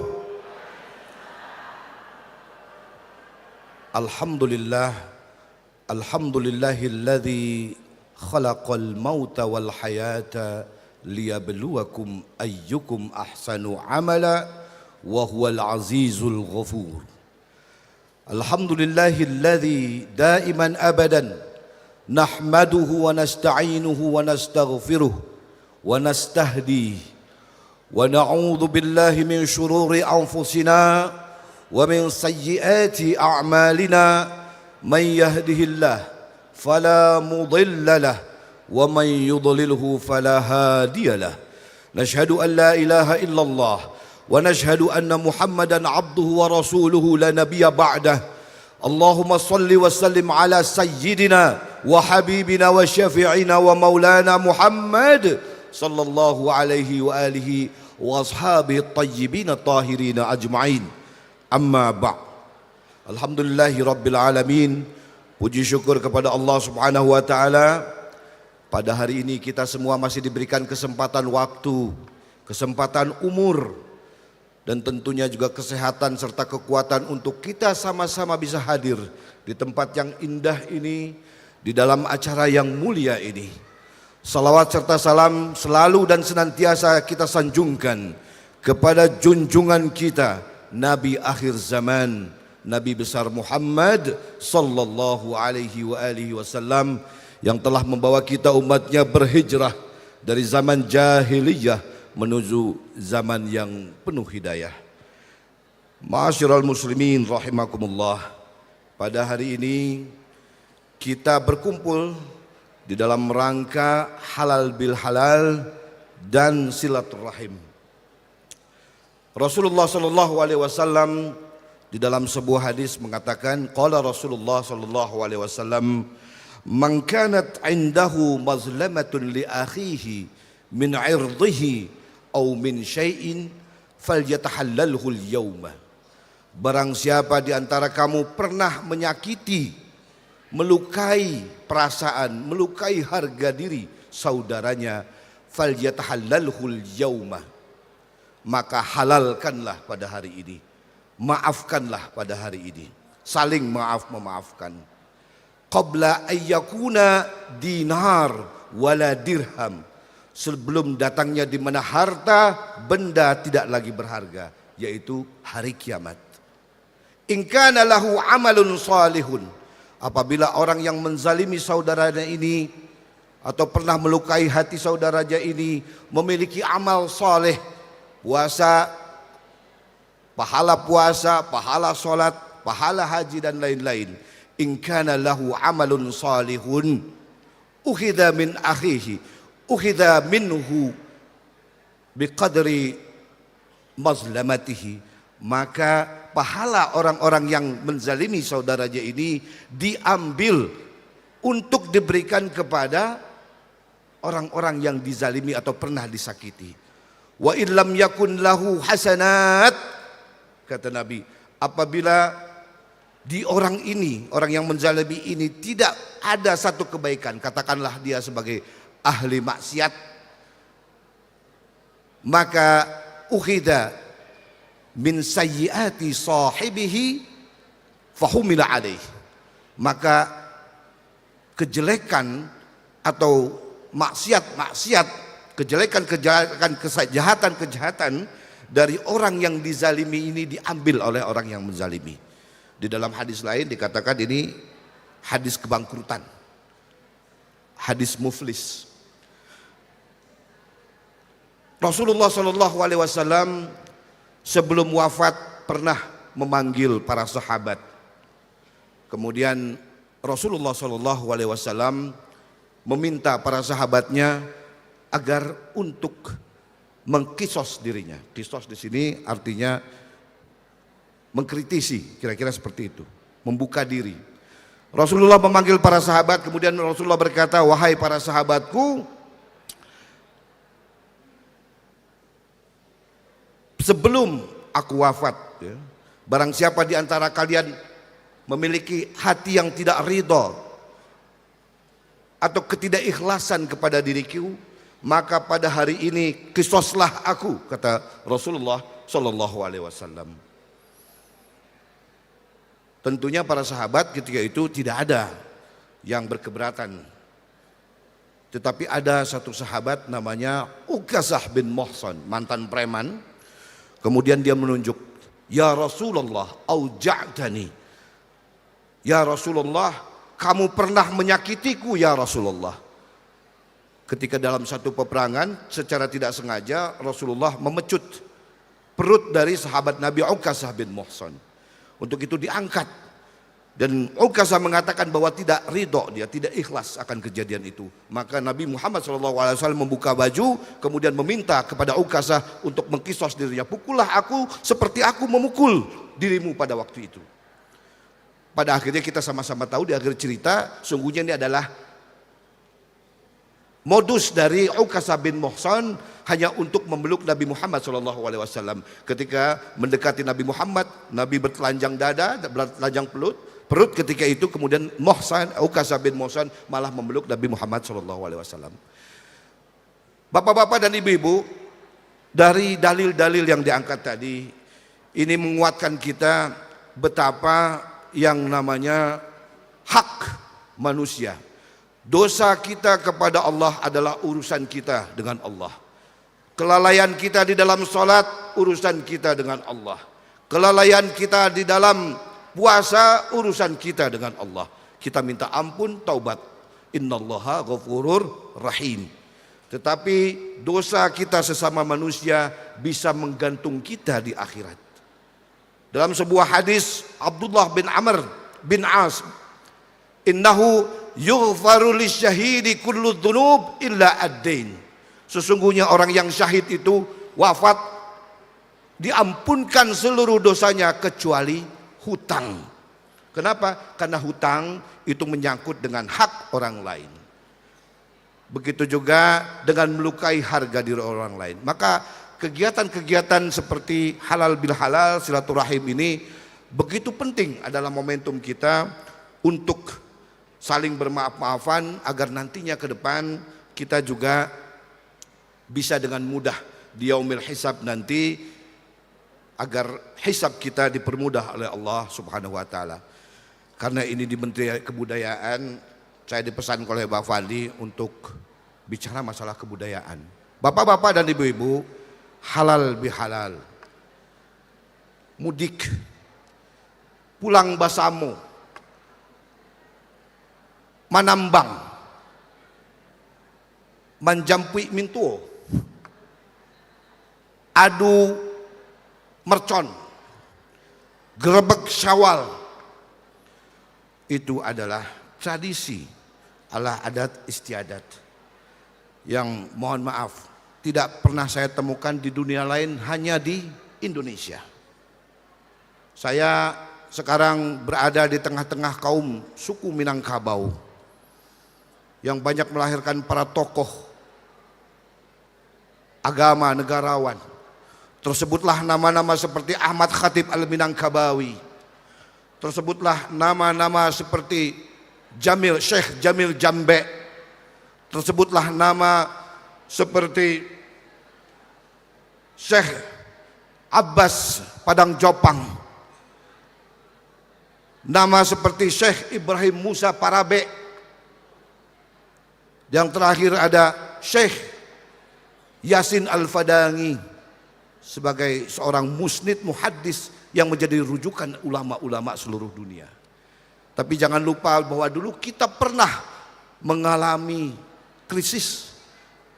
S7: Alhamdulillah, alhamdulillahilladzi khalaqal mauta wal hayata liyabluwakum ayyukum ahsanu amala wa huwal azizul ghafur. Alhamdulillahilladzi daiman abadan nahmaduhu wa nasta'inuhu wa nastaghfiruh wa nastahdi wa na'udzu billahi min shururi anfusina wa min sayyiati a'malina man yahdihillah fala mudilla lahu wa man yudlilhu fala hadiyalah. Nashhadu an la ilaha illallah wa nashhadu anna Muhammadan abduhu wa rasuluhu la nabiyya ba'dah. Allahumma salli wa sallim ala sayyidina wa habibina wa syafi'ina wa maulana Muhammad sallallahu alaihi wa alihi wa ashabihi at-tayyibin at-tahirin ajma'in. Amma ba'. Alhamdulillahi rabbil alamin. Puji syukur kepada Allah Subhanahu wa taala. Pada hari ini kita semua masih diberikan kesempatan waktu, kesempatan umur, dan tentunya juga kesehatan serta kekuatan untuk kita sama-sama bisa hadir di tempat yang indah ini, di dalam acara yang mulia ini. Salawat serta salam selalu dan senantiasa kita sanjungkan kepada junjungan kita, Nabi akhir zaman, Nabi besar Muhammad sallallahu alaihi wasallam, yang telah membawa kita umatnya berhijrah dari zaman jahiliyah menuju zaman yang penuh hidayah. Ma'asyiral muslimin rahimakumullah. Pada hari ini kita berkumpul di dalam rangka halal bil halal dan silaturahim. Rasulullah sallallahu alaihi wasallam di dalam sebuah hadis mengatakan, qala Rasulullah sallallahu alaihi wasallam, man kanat indahu mazlamatun li akhihi min 'irdihi aw min syai'in falyatahallalhu al-yawma. Barang siapa di antara kamu pernah menyakiti, melukai perasaan, melukai harga diri saudaranya, falyatahallalhu al-yawma, maka halalkanlah pada hari ini, maafkanlah pada hari ini, saling memaafkan. Qabla ayyakuna dinar wala dirham, sebelum datangnya di mana harta benda tidak lagi berharga, yaitu hari kiamat. In kana lahu amalun salihun. Apabila orang yang menzalimi saudaranya ini atau pernah melukai hati saudaranya ini memiliki amal saleh, puasa, pahala salat, pahala haji dan lain-lain. In kana lahu amalun salihun ukhidha min akhihi, ukhidha minhu biqadri mazlamatihi, maka pahala orang-orang yang menzalimi saudaranya ini diambil untuk diberikan kepada orang-orang yang dizalimi atau pernah disakiti. Wa illam yakun lahu hasanat, kata Nabi, apabila di orang ini, orang yang menzalimi ini tidak ada satu kebaikan, katakanlah dia sebagai ahli maksiat, maka ukhida min sayyiati sahibihi fahumila alaih, maka kejelekan atau maksiat, kejelekan, kejahatan dari orang yang dizalimi ini diambil oleh orang yang menzalimi. Di dalam hadis lain dikatakan ini hadis kebangkrutan, hadis muflis. Rasulullah SAW sebelum wafat pernah memanggil para sahabat. Kemudian Rasulullah SAW meminta para sahabatnya agar untuk mengkisos dirinya. Kisos di sini artinya mengkritisi, kira-kira seperti itu, membuka diri. Rasulullah memanggil para sahabat, kemudian Rasulullah berkata, wahai para sahabatku, sebelum aku wafat, ya, barang siapa di antara kalian memiliki hati yang tidak ridha atau ketidakikhlasan kepada diriku, maka pada hari ini kisoslah aku, kata Rasulullah Shallallahu Alaihi Wasallam. Tentunya para sahabat ketika itu tidak ada yang berkeberatan, tetapi ada satu sahabat namanya Uqasah bin Muhsan, mantan preman. Kemudian dia menunjuk, ya Rasulullah, auja'tani, ya Rasulullah, kamu pernah menyakitiku ya Rasulullah. Ketika dalam satu peperangan secara tidak sengaja Rasulullah memecut perut dari sahabat Nabi Uqasah bin Muhsan. Untuk itu diangkat, dan Uqasah mengatakan bahwa tidak ridho, dia tidak ikhlas akan kejadian itu. Maka Nabi Muhammad SAW membuka baju, kemudian meminta kepada Uqasah untuk mengkisos dirinya. Pukullah aku seperti aku memukul dirimu pada waktu itu. Pada akhirnya kita sama-sama tahu di akhir cerita, sungguhnya ini adalah modus dari Uqasah bin Muhsan hanya untuk memeluk Nabi Muhammad SAW. Ketika mendekati Nabi Muhammad, Nabi bertelanjang dada, bertelanjang perut. Ketika itu kemudian Uqasah bin Muhsan malah memeluk Nabi Muhammad SAW. Bapak-bapak dan ibu-ibu, dari dalil-dalil yang diangkat tadi, ini menguatkan kita betapa yang namanya hak manusia. Dosa kita kepada Allah adalah urusan kita dengan Allah. Kelalaian kita di dalam sholat, urusan kita dengan Allah. Kelalaian kita di dalam puasa, urusan kita dengan Allah. Kita minta ampun, taubat. Innallaha ghafurur rahim. Tetapi dosa kita sesama manusia bisa menggantung kita di akhirat. Dalam sebuah hadis Abdullah bin Amr bin As, innahu yughfaru lisyahidi kullu dhunub illa ad-dain. Sesungguhnya orang yang syahid itu wafat diampunkan seluruh dosanya kecuali hutang. Kenapa? Karena hutang itu menyangkut dengan hak orang lain. Begitu juga dengan melukai harga diri orang lain. Maka kegiatan-kegiatan seperti halal bil halal, silaturahim ini begitu penting adalah momentum kita untuk saling bermaaf-maafan agar nantinya ke depan kita juga bisa dengan mudah di yaumil hisab nanti, agar hisab kita dipermudah oleh Allah Subhanahu wa taala. Karena ini di Menteri Kebudayaan, saya dipesan oleh Pak Fandi untuk bicara masalah kebudayaan. Bapak-bapak dan ibu-ibu, halal bihalal, mudik Pulang Basamo, Manambang, Manjampui Mintuo, Adu Mercon, Grebek Syawal, itu adalah tradisi ala adat istiadat yang mohon maaf tidak pernah saya temukan di dunia lain, hanya di Indonesia. Saya sekarang berada di tengah-tengah kaum suku Minangkabau yang banyak melahirkan para tokoh agama, negarawan. Tersebutlah nama-nama seperti Ahmad Khatib Al-Minangkabawi. Tersebutlah nama-nama seperti Syekh Jamil Jambe. Tersebutlah nama seperti Syekh Abbas Padang Jopang. Nama seperti Syekh Ibrahim Musa Parabe. Yang terakhir ada Syekh Yasin Al-Fadangi sebagai seorang musnid muhaddis yang menjadi rujukan ulama-ulama seluruh dunia. Tapi jangan lupa bahwa dulu kita pernah mengalami krisis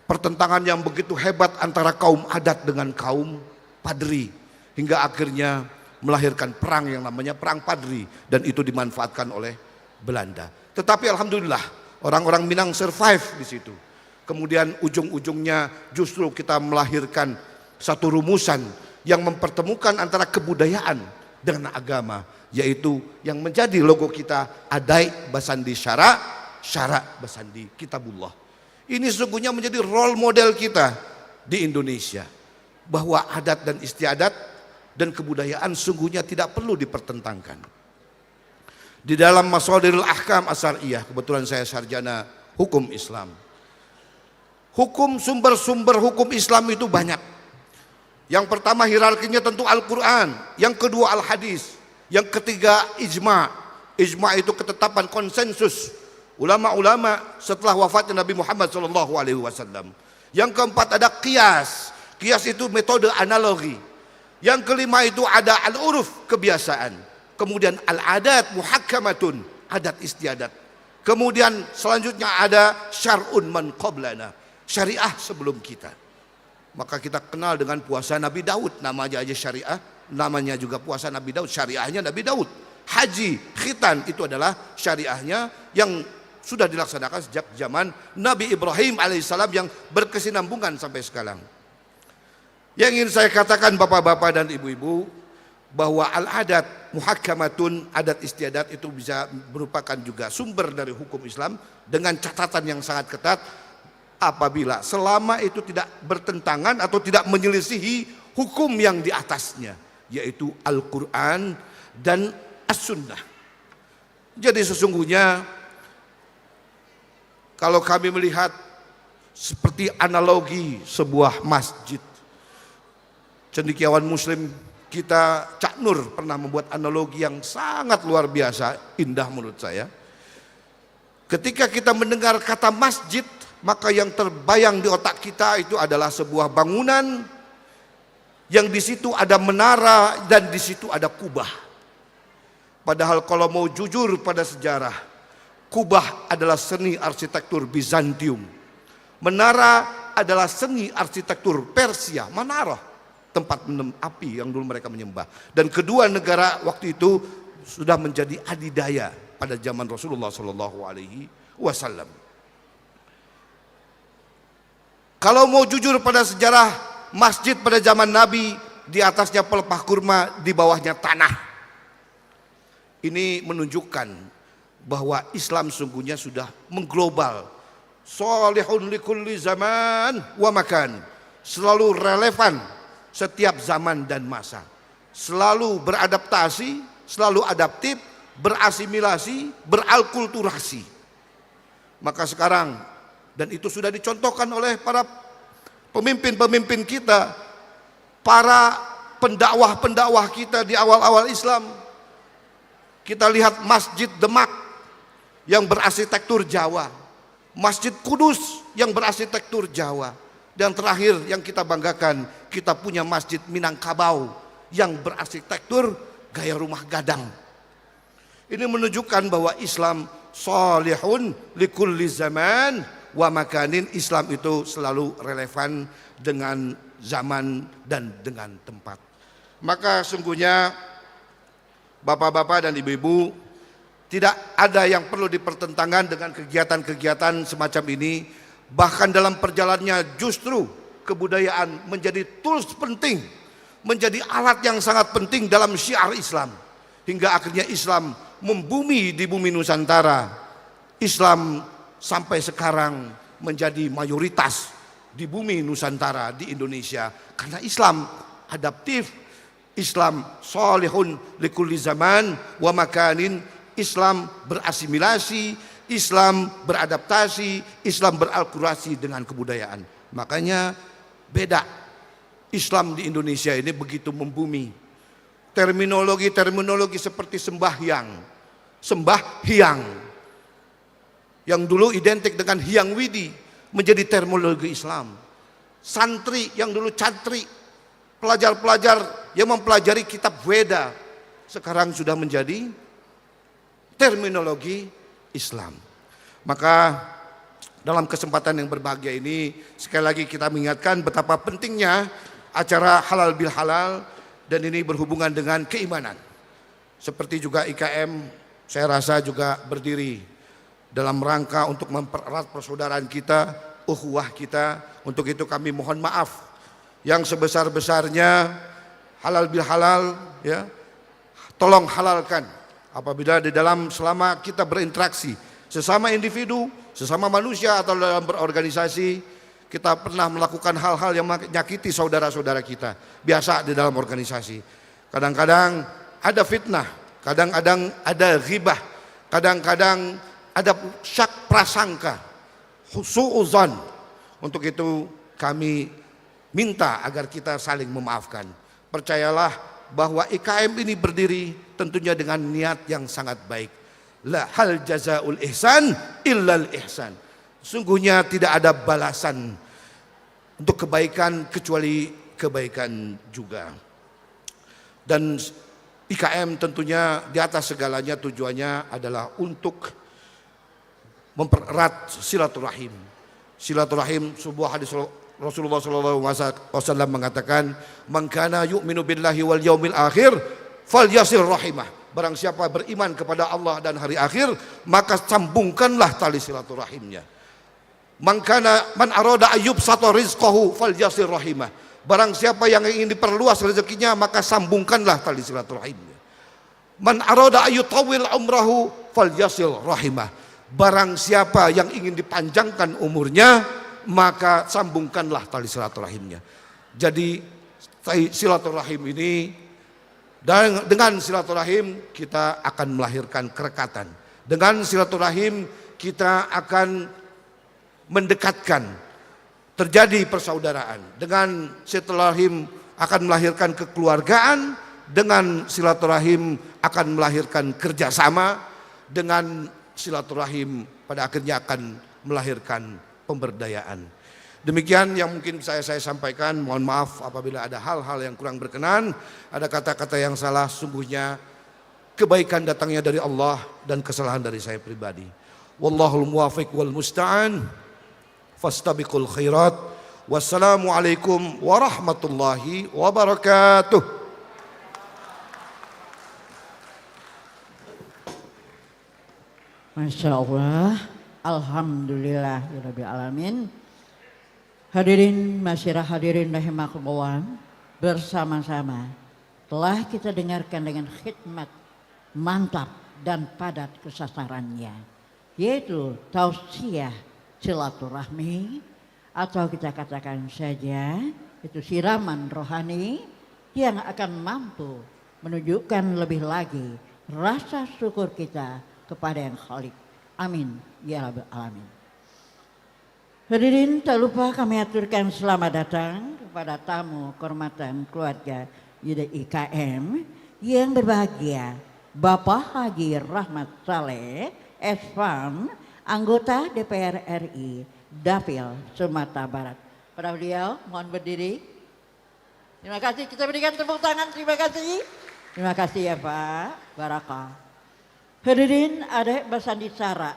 S7: pertentangan yang begitu hebat antara kaum adat dengan kaum padri, hingga akhirnya melahirkan perang yang namanya Perang Padri, dan itu dimanfaatkan oleh Belanda. Tetapi alhamdulillah orang-orang Minang survive di situ. Kemudian ujung-ujungnya justru kita melahirkan satu rumusan yang mempertemukan antara kebudayaan dengan agama, yaitu yang menjadi logo kita, Adai Basandi Syara, Syara Basandi Kitabullah. Ini sesungguhnya menjadi role model kita di Indonesia, bahwa adat dan istiadat dan kebudayaan sungguhnya tidak perlu dipertentangkan. Di dalam Masadirul Ahkam As-Syar'iyyah, kebetulan saya sarjana hukum Islam. Sumber-sumber hukum Islam itu banyak. Yang pertama hierarkinya tentu Al-Quran, yang kedua Al-Hadis, yang ketiga ijma'. Ijma' itu ketetapan konsensus ulama-ulama setelah wafatnya Nabi Muhammad SAW. Yang keempat ada qiyas. Qiyas itu metode analogi. Yang kelima itu ada al-uruf, kebiasaan. Kemudian al-adat muhakkamatun, adat istiadat. Kemudian selanjutnya ada syar'un man qablana, syariah sebelum kita. Maka kita kenal dengan puasa Nabi Daud, namanya aja syariah, namanya juga puasa Nabi Daud, syariahnya Nabi Daud. Haji, khitan itu adalah syariahnya yang sudah dilaksanakan sejak zaman Nabi Ibrahim alaihissalam yang berkesinambungan sampai sekarang. Yang ingin saya katakan bapak-bapak dan ibu-ibu, bahwa al-adat muhakkamatun, adat istiadat itu bisa merupakan juga sumber dari hukum Islam dengan catatan yang sangat ketat, apabila selama itu tidak bertentangan atau tidak menyelisihi hukum yang di atasnya, yaitu Al-Quran dan As-Sunnah. Jadi sesungguhnya kalau kami melihat seperti analogi sebuah masjid, cendekiawan muslim kita Cak Nur pernah membuat analogi yang sangat luar biasa, indah menurut saya. Ketika kita mendengar kata masjid, maka yang terbayang di otak kita itu adalah sebuah bangunan yang di situ ada menara dan di situ ada kubah. Padahal kalau mau jujur pada sejarah, kubah adalah seni arsitektur Bizantium. Menara adalah seni arsitektur Persia, Manarah, tempat api yang dulu mereka menyembah. Dan kedua negara waktu itu sudah menjadi adidaya pada zaman Rasulullah SAW. Kalau mau jujur pada sejarah, masjid pada zaman Nabi di atasnya pelepah kurma, di bawahnya tanah. Ini menunjukkan bahwa Islam sungguhnya sudah mengglobal. Shalihun likulli zaman wa makan, selalu relevan setiap zaman dan masa, selalu beradaptasi, selalu adaptif, berasimilasi, beralkulturasi. Maka sekarang, dan itu sudah dicontohkan oleh para pemimpin-pemimpin kita, para pendakwah-pendakwah kita di awal-awal Islam. Kita lihat Masjid Demak yang berarsitektur Jawa, Masjid Kudus yang berarsitektur Jawa, dan terakhir yang kita banggakan, kita punya Masjid Minangkabau yang berarsitektur gaya rumah gadang. Ini menunjukkan bahwa Islam salihun likulli zaman wa makanin. Islam itu selalu relevan dengan zaman dan dengan tempat. Maka sungguhnya bapak-bapak dan ibu-ibu, tidak ada yang perlu dipertentangkan dengan kegiatan-kegiatan semacam ini. Bahkan dalam perjalanannya justru kebudayaan menjadi tools penting, menjadi alat yang sangat penting dalam syiar Islam. Hingga akhirnya Islam membumi di bumi Nusantara. Islam sampai sekarang menjadi mayoritas di bumi Nusantara, di Indonesia. Karena Islam adaptif, Islam salihun likulli zaman wa makanin. Islam berasimilasi, Islam beradaptasi, Islam berakulturasi dengan kebudayaan. Makanya beda. Islam di Indonesia ini begitu membumi. Terminologi seperti sembahyang yang dulu identik dengan hyang widi menjadi terminologi Islam. Santri yang dulu cantri, pelajar-pelajar yang mempelajari kitab Weda sekarang sudah menjadi terminologi Islam. Maka dalam kesempatan yang berbahagia ini sekali lagi kita mengingatkan betapa pentingnya acara halal bil halal, dan ini berhubungan dengan keimanan. Seperti juga IKM, saya rasa juga berdiri dalam rangka untuk mempererat persaudaraan kita, ukhuwah kita. Untuk itu kami mohon maaf yang sebesar-besarnya. Halal bil halal, ya, tolong halalkan apabila di dalam selama kita berinteraksi sesama individu, sesama manusia atau dalam berorganisasi, kita pernah melakukan hal-hal yang menyakiti saudara-saudara kita. Biasa di dalam organisasi. Kadang-kadang ada fitnah, kadang-kadang ada ghibah, kadang-kadang ada syak prasangka, su'uzan. Untuk itu kami minta agar kita saling memaafkan. Percayalah bahwa IKM ini berdiri tentunya dengan niat yang sangat baik. La hal jazaul ihsan illal ihsan. Sungguhnya tidak ada balasan untuk kebaikan kecuali kebaikan juga. Dan IKM tentunya di atas segalanya tujuannya adalah untuk mempererat silaturahim. Silaturahim, sebuah hadis Rasulullah SAW mengatakan, "Man kana yu'minu billahi wal yaumil akhir falyasir rahimah." Barang siapa beriman kepada Allah dan hari akhir, maka sambungkanlah tali silaturahimnya. Man arada ayyub sato rizqahu falyasir rahimah. Barang siapa yang ingin diperluas rezekinya, maka sambungkanlah tali silaturahimnya. Man arada ayyutawil umrahu falyasir rahimah. Barang siapa yang ingin dipanjangkan umurnya, maka sambungkanlah tali silaturahimnya. Jadi silaturahim ini, dengan silaturahim kita akan melahirkan kerekatan. Dengan silaturahim kita akan mendekatkan, terjadi persaudaraan. Dengan silaturahim akan melahirkan kekeluargaan, dengan silaturahim akan melahirkan kerjasama, dengan silaturahim pada akhirnya akan melahirkan pemberdayaan. Demikian yang mungkin saya sampaikan. Mohon maaf apabila ada hal-hal yang kurang berkenan, ada kata-kata yang salah. Sungguhnya kebaikan datangnya dari Allah dan kesalahan dari saya pribadi. Wallahul muwafiq wal musta'an. Fastabiqul khairat. Wassalamualaikum warahmatullahi wabarakatuh.
S1: Masya Allah, alhamdulillah rabbil alamin. Hadirin masyarakat hadirin rahimakumullah, bersama-sama telah kita dengarkan dengan khidmat mantap dan padat kesasarannya, yaitu tausiah silaturahmi, atau kita katakan saja itu siraman rohani yang akan mampu menunjukkan lebih lagi rasa syukur kita kepada yang Khalik. Amin ya rabbal alamin. Hadirin, tak lupa kami aturkan selamat datang kepada tamu kehormatan keluarga IKM yang berbahagia, Bapak Haji Rahmat Saleh Esfam, anggota DPR RI Dapil Sumatera Barat. Pada beliau mohon berdiri. Terima kasih, kita berikan tepuk tangan. Terima kasih ya Pak. Barakah. Hadirin adik Basandi Sara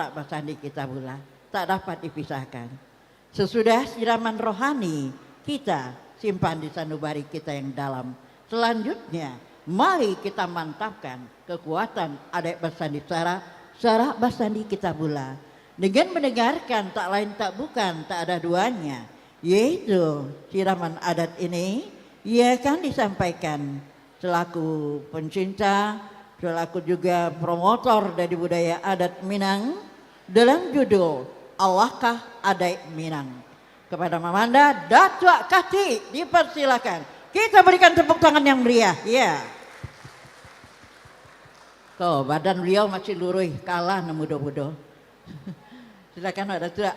S1: Basandi Kitabullah tak dapat dipisahkan. Sesudah siraman rohani kita simpan di sanubari kita yang dalam. Selanjutnya mari kita mantapkan kekuatan adik Basandi Sara Basandi Kitabullah dengan mendengarkan tak lain tak bukan tak ada duanya, yaitu siraman adat ini ia akan disampaikan selaku pencinta, selaku juga promotor dari budaya adat Minang dalam judul Allahkah Adat Minang. Kepada Mamanda Datuk Kati dipersilakan. Kita berikan tepuk tangan yang meriah. Ya. Tuh badan beliau masih lurus, kalah nemu muda-muda. Silakan ada Datuk.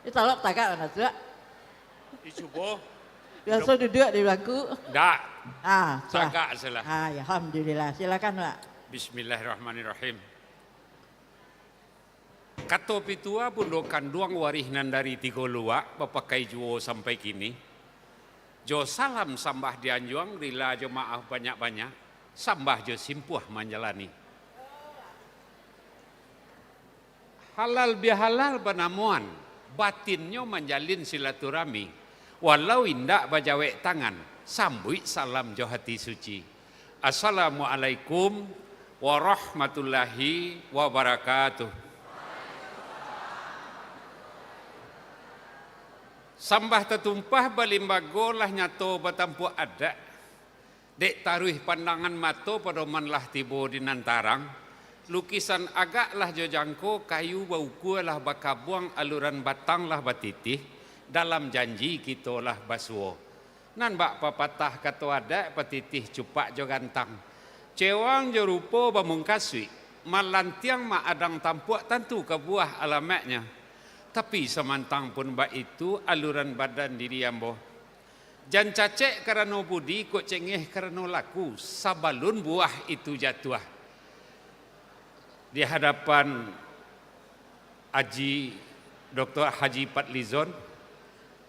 S1: Kita lok takak ada Datuk.
S8: Icubo.
S1: Biasa duduk di bangku.
S8: Tak.
S1: Salah.
S8: Cakap salah.
S1: Ya, alhamdulillah. Silakan Pak.
S8: Bismillahirrahmanirrahim. Kato pitua pundo kanduang warinan dari tiga luak papakai juo sampai kini. Jo salam sambah dianjuang rila jo maaf banyak-banyak. Sambah jo simpuah menjalani. Halal bihalal banamuan. Batinnya menjalin silaturahmi. Walau indak bajawek tangan, sambui salam jo hati suci. Assalamualaikum warahmatullahi wabarakatuh. Sambah tetumpah balimbago lah nyato batampu adat. Dek taruh pandangan mato padoman lah tibo di nantarang. Lukisan agak lah jojangko kayu bauku lah bakabuang aluran batang lah batitih. Dalam janji kita lah basuo. Nan bak papatah kato ada patitih cupak jo gantang. Cewang jo rupo bamungkasui. Malantiang ma adang tampuak tentu kebuah alamatnya. Tapi semantang pun bak itu aluran badan diri ambo. Jan cacek karena budi kok cengeh karena laku. Sabalun buah itu jatuh. Di hadapan Dr. Haji Padlizon.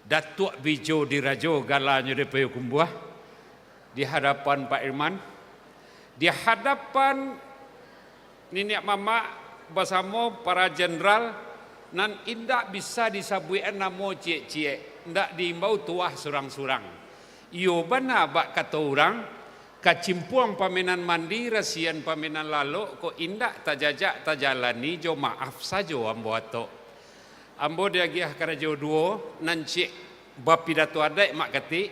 S8: Datuk Bijo Dirajo galanya DPU Kumbuah di hadapan Pak Irman, di hadapan Niniak Mama bersama para jenderal nan indak bisa disabuikan namo cie-cie, indak diimbau tuah surang-surang. Iyo bana bak kata orang kacimpuang pamenan mandi rasian pamenan lalu ko indak tajajak tajalani jo maaf sajo ambo atok. Ambo dia giah karajo duo nan cik bapidato adai mak kati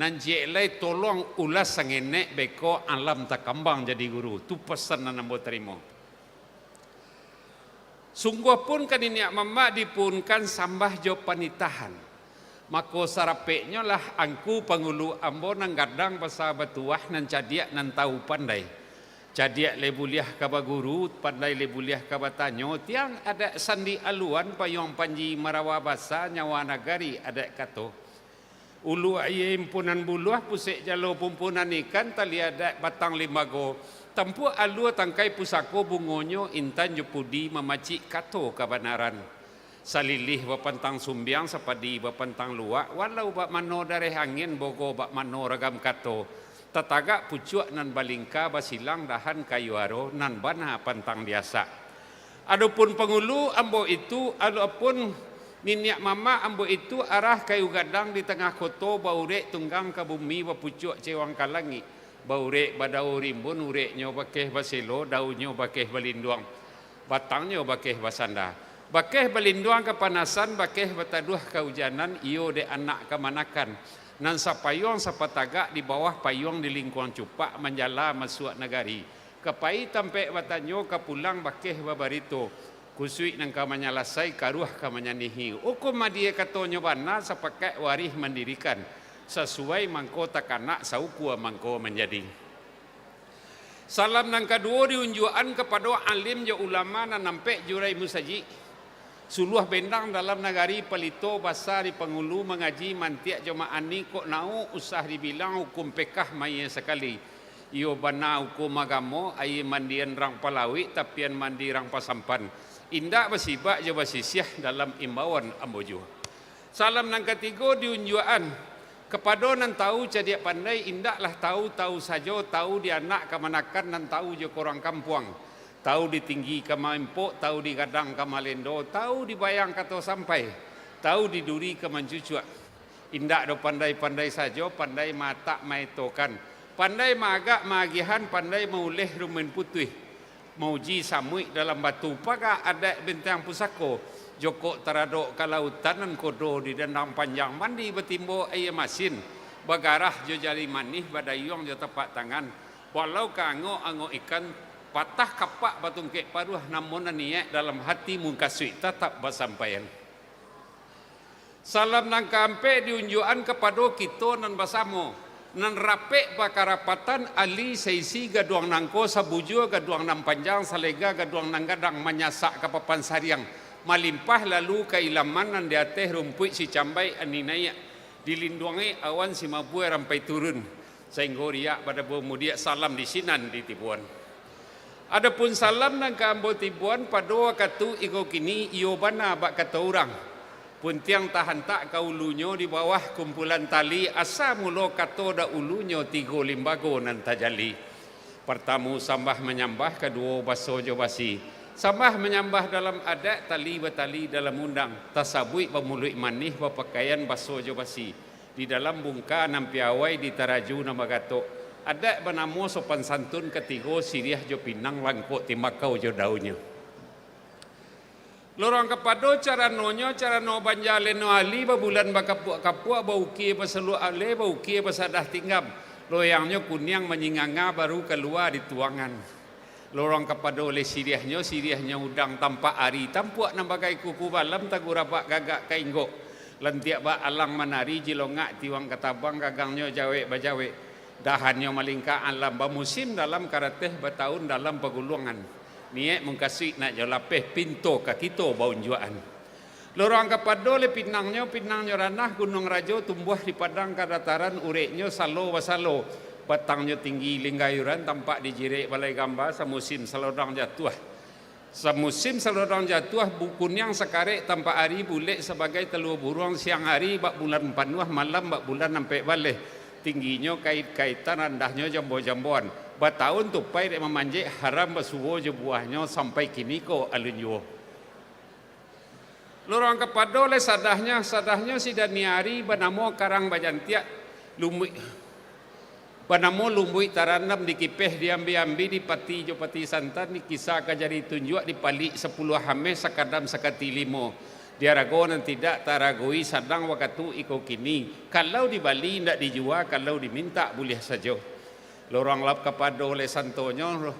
S8: nan cik lai tolong ulas sangenek beko alam tak kambang jadi guru tu pesan nan ambo terima. Sungguh pun kan ini mama dipunkan sambah jo panitahan. Mako sarapeknya lah angku pengulu ambo nang gadang pasal batuah nan cadiak nan tahu pandai. Cadiak lebuliah kaba guru, pandai lebuliah kaba tanyo, tiang ada sandi aluan payong panji marawa basa nyawa nagari ada kato. Ulu aye impunan buluah pusik jalo pumpunan ikan tali ada batang limago. Tempu alu tangkai pusako bungonyo intan jepudi memacik kato kabanaran. Salilih bapantang sumbiang sapadi bapantang luak walau bak mano dari angin bogo bak mano ragam kato. Tatagak pucuk nan balingka basilang dahan kayu aro nan bana pantang biasa. Adapun pengulu ambo itu adapun niniak mama ambo itu arah kayu gadang di tengah koto baurek tunggang ke bumi bapucuk cewang kalangi. Baurek badau rimbun ureknya bakeh baselo daunnya bakeh balinduang. Batangnya bakeh basanda. Bakeh balinduang kepanasan bakeh bataduh kehujanan iyo de anak kemanakan. Nan sapayong sapatagak di bawah payung di lingkungan cupak menjala masuk negari. Kepai tampe batanyo kapulang bakeh babarito. Kusui nang kamanyalasai karuah kamanyanihi. Ukum madie katonyo bana sapakai warih mendirikan. Sesuai mangko takanak sauku mangko menjadi. Salam nang kedua diunjuan kepada alim jo ulama nan nampe jurai musaji. Suluh bendang dalam negari pelito basar di pengulu mengaji mantiak jemaah ni kok nau usah dibilang hukum pekah maya sekali. Iyo bana hukum agamo ayi mandian rang palawi tapian mandi rang pasampan. Indak basibak je basisiah dalam imbauan ambojo. Salam nang ketiga diunjuan kepada nan tahu cadiak pandai indaklah tahu saja tahu di anak kemanakan nan tahu je korang kampuang. tahu ditinggi ke maempok, tahu digadang ke malendo, tahu dibayang kata sampai, tahu diduri ke mancucuak. Indak do pandai-pandai saja, pandai mata maitokan, pandai magak magihan, pandai mauleh rumen putih, mauji samui dalam batu, paga ada bentang pusako, joko teradok ke lautan dan kodo di dendang panjang mandi betimbo air masin, bagarah jo jari manih badayong jo tepak tangan, walau kango ango ikan patah kapak batung kek paruh namun niat dalam hati mungkasui tetap bersampaian. Salam nang kampe diunjuan kepada kita nan basamo nan rape bakarapatan ali seisi gaduang nangko sabujo gaduang nang panjang salega gaduang nang gadang manyasak ke papan sariang malimpah lalu ke ilaman nan diateh rumput si cambai aninaya dilindungi awan si mabue rampai turun sehingga riak pada pemudia salam di sinan di Tibuan. Adapun salam nang kambo Tibuan pada katu iko kini iyo bana bak kata orang puntiang tahan tak kaulunyo di bawah kumpulan tali asa mulo kato da ulunyo tigo limbago nan tajali. Pertamu sambah menyambah, kedua baso jo basi. Sambah menyambah dalam adat, tali batali dalam undang. Tasabui pemului manih berpakaian baso jo basi. Di dalam bungka nam piawai di taraju nama gato. Adat bernamo sopan santun ketigo siriah jo pinang langkok timakau jo daunnya. Lorong kepada cara nonyo, cara no banjale no ali, babulan bakapuk-kapuk, bauki baselu ale, bauki basadah tinggam. Loyangnya kunyang menyinganga baru keluar di tuangan. Lorong kepada oleh siriahnya udang tampak ari, tampuak nambagai kuku balam tagurabak gagak kainggok. Lentiak bak alang menari jilongak tiwang ketabang gagangnya jawe bajawe. Dahannya malingka alam bamusim dalam karateh batahun dalam pegulungan. Niat mengkasih nak jalapeh pintu ke kita baunjuan. Lorong kepada le pinangnya ranah Gunung Rajo tumbuh di padang kadataran ureknya salo wasalo. Batangnya tinggi linggayuran tampak di jirik balai gambar semusim selodang jatuh. Semusim selodang jatuh bukun yang sekarek tampak hari bulik sebagai telur burung siang hari bak bulan panuh malam bak bulan sampai balik. Tingginya kait-kaitan rendahnya jambu-jambuan. Batahun tupai dek memanjik haram basuwo je buahnya sampai kini ko alunyo. Lorong kepada oleh sadahnya si daniari banamo karang bajantiak lumui. Banamo lumbui taranam dikipeh diambi-ambi di pati jo pati santan di kisah kajari tunjuk di palik 10 hames sakadam sakati limo. Diarago nan tidak taragoi sadang wakatu iko kini. Kalau di Bali ndak dijual, kalau diminta boleh saja. Lorong lap kepada oleh santonyo.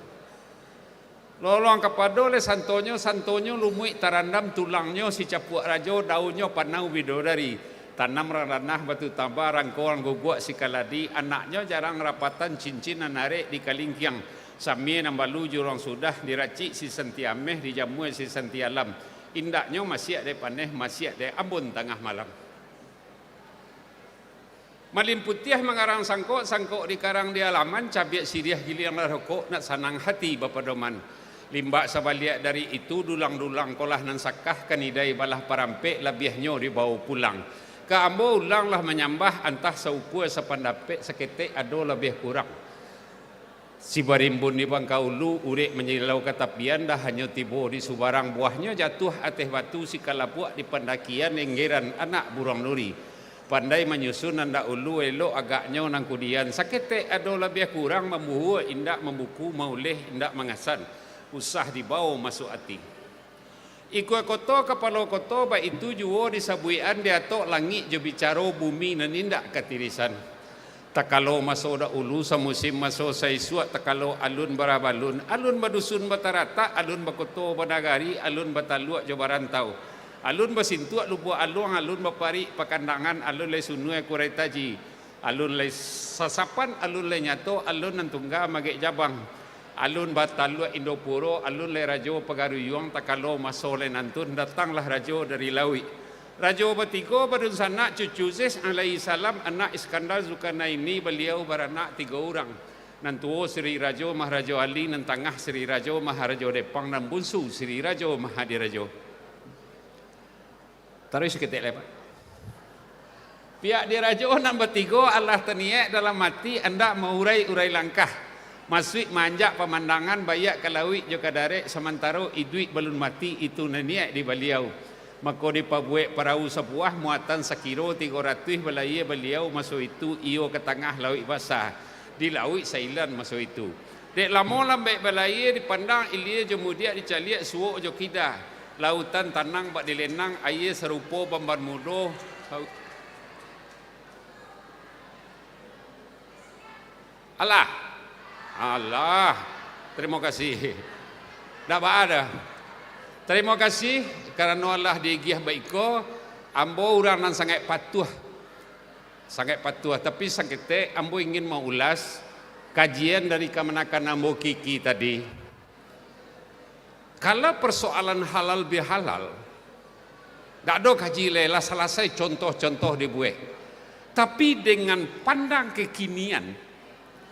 S8: Lorong kepada oleh santonyo lumui tarandam tulangnya si capuk rajo daunnya panau bidodari. Tanam ranah batu tambah rangkong guguk si kaladi. Anaknya jarang rapatan cincin narik di kalingkiang. Sambil nambalu jurang sudah diracik si sentiameh dijamu si sentialam. Indaknya masih ada paneh masih ada ambon tengah malam. Malin putih mengarang sangkok di karang di alaman cabiak siriah giliang rokok nak sanang hati bapa doman. Limbak sabaliak dari itu dulang-dulang kolah nan sakah kanidai balah parampek labiahnya dibawa pulang. Ka ambo ulanglah menyambah antah saupu sepandapek seketek ado lebih kurang. Si barimbun di Bangkaulu urek menyilau katapian dah hanya tibo di subarang buahnya jatuh ateh batu si kalapuak di pendakian enggeran anak burung nuri. Pandai menyusun anda ulu elok agaknya nang kudian sakete ado lebih kurang membuhu indak membuku mauleh indak mengasan usah dibawa masuk hati. Iku koto kepala koto ba itu juo disabuian dia tok langit je bicaro bumi nan indak katirisan. Takalo masuk da ulu semusim masuk saisuak takalo alun barabalun alun badusun batarata alun bakoto banagari alun bataluak jo barantau. Alun basintuak lupa alun bapari pakandangan alun le sunue kuretaji alun le sasapan alun le nyato alun nantungga magek jabang alun bataluak Indopuro alun le rajo pagaruyuang takalo masole nantun datanglah rajo dari Lawi rajo batigo badun sanak cucu Zes alaihi salam anak Iskandar Zulkarnaini beliau beranak 3 orang nantuo Sri Rajo Maharajo Ali nantangah Sri Rajo Maharajo Depang dan bunsu Sri Rajo Mahadirajo. Taruh seketik lepas. Pihak dirajo nan bertiga Allah teniak dalam mati anda maurai-urai langkah. Masuk manjak pemandangan bayak kalawik jo kadarek sementara iduit belum mati itu naniak di beliau. Maka dipabuat perahu sebuah muatan sekilo 300 belaya beliau masuk itu iyo ke tengah laut basah. Di laut sailan masuk itu. Dek lama lambat belaya dipandang ilia jo mudia dicaliak suuk jo kidah. Lautan tanang bak dilenang air serupa bamban mudo. Allah, terima kasih. Dah ada. Terima kasih kerana Allah digiah baiko. Ambo orang nan sangat patuh. Sangat patuh. Tapi sangkete ambo ingin mau ulas kajian dari kemenakan ambo Kiki tadi. Kalau persoalan halal bihalal, tak ada kaji lela selesai contoh-contoh dibuat. Tapi dengan pandang kekinian,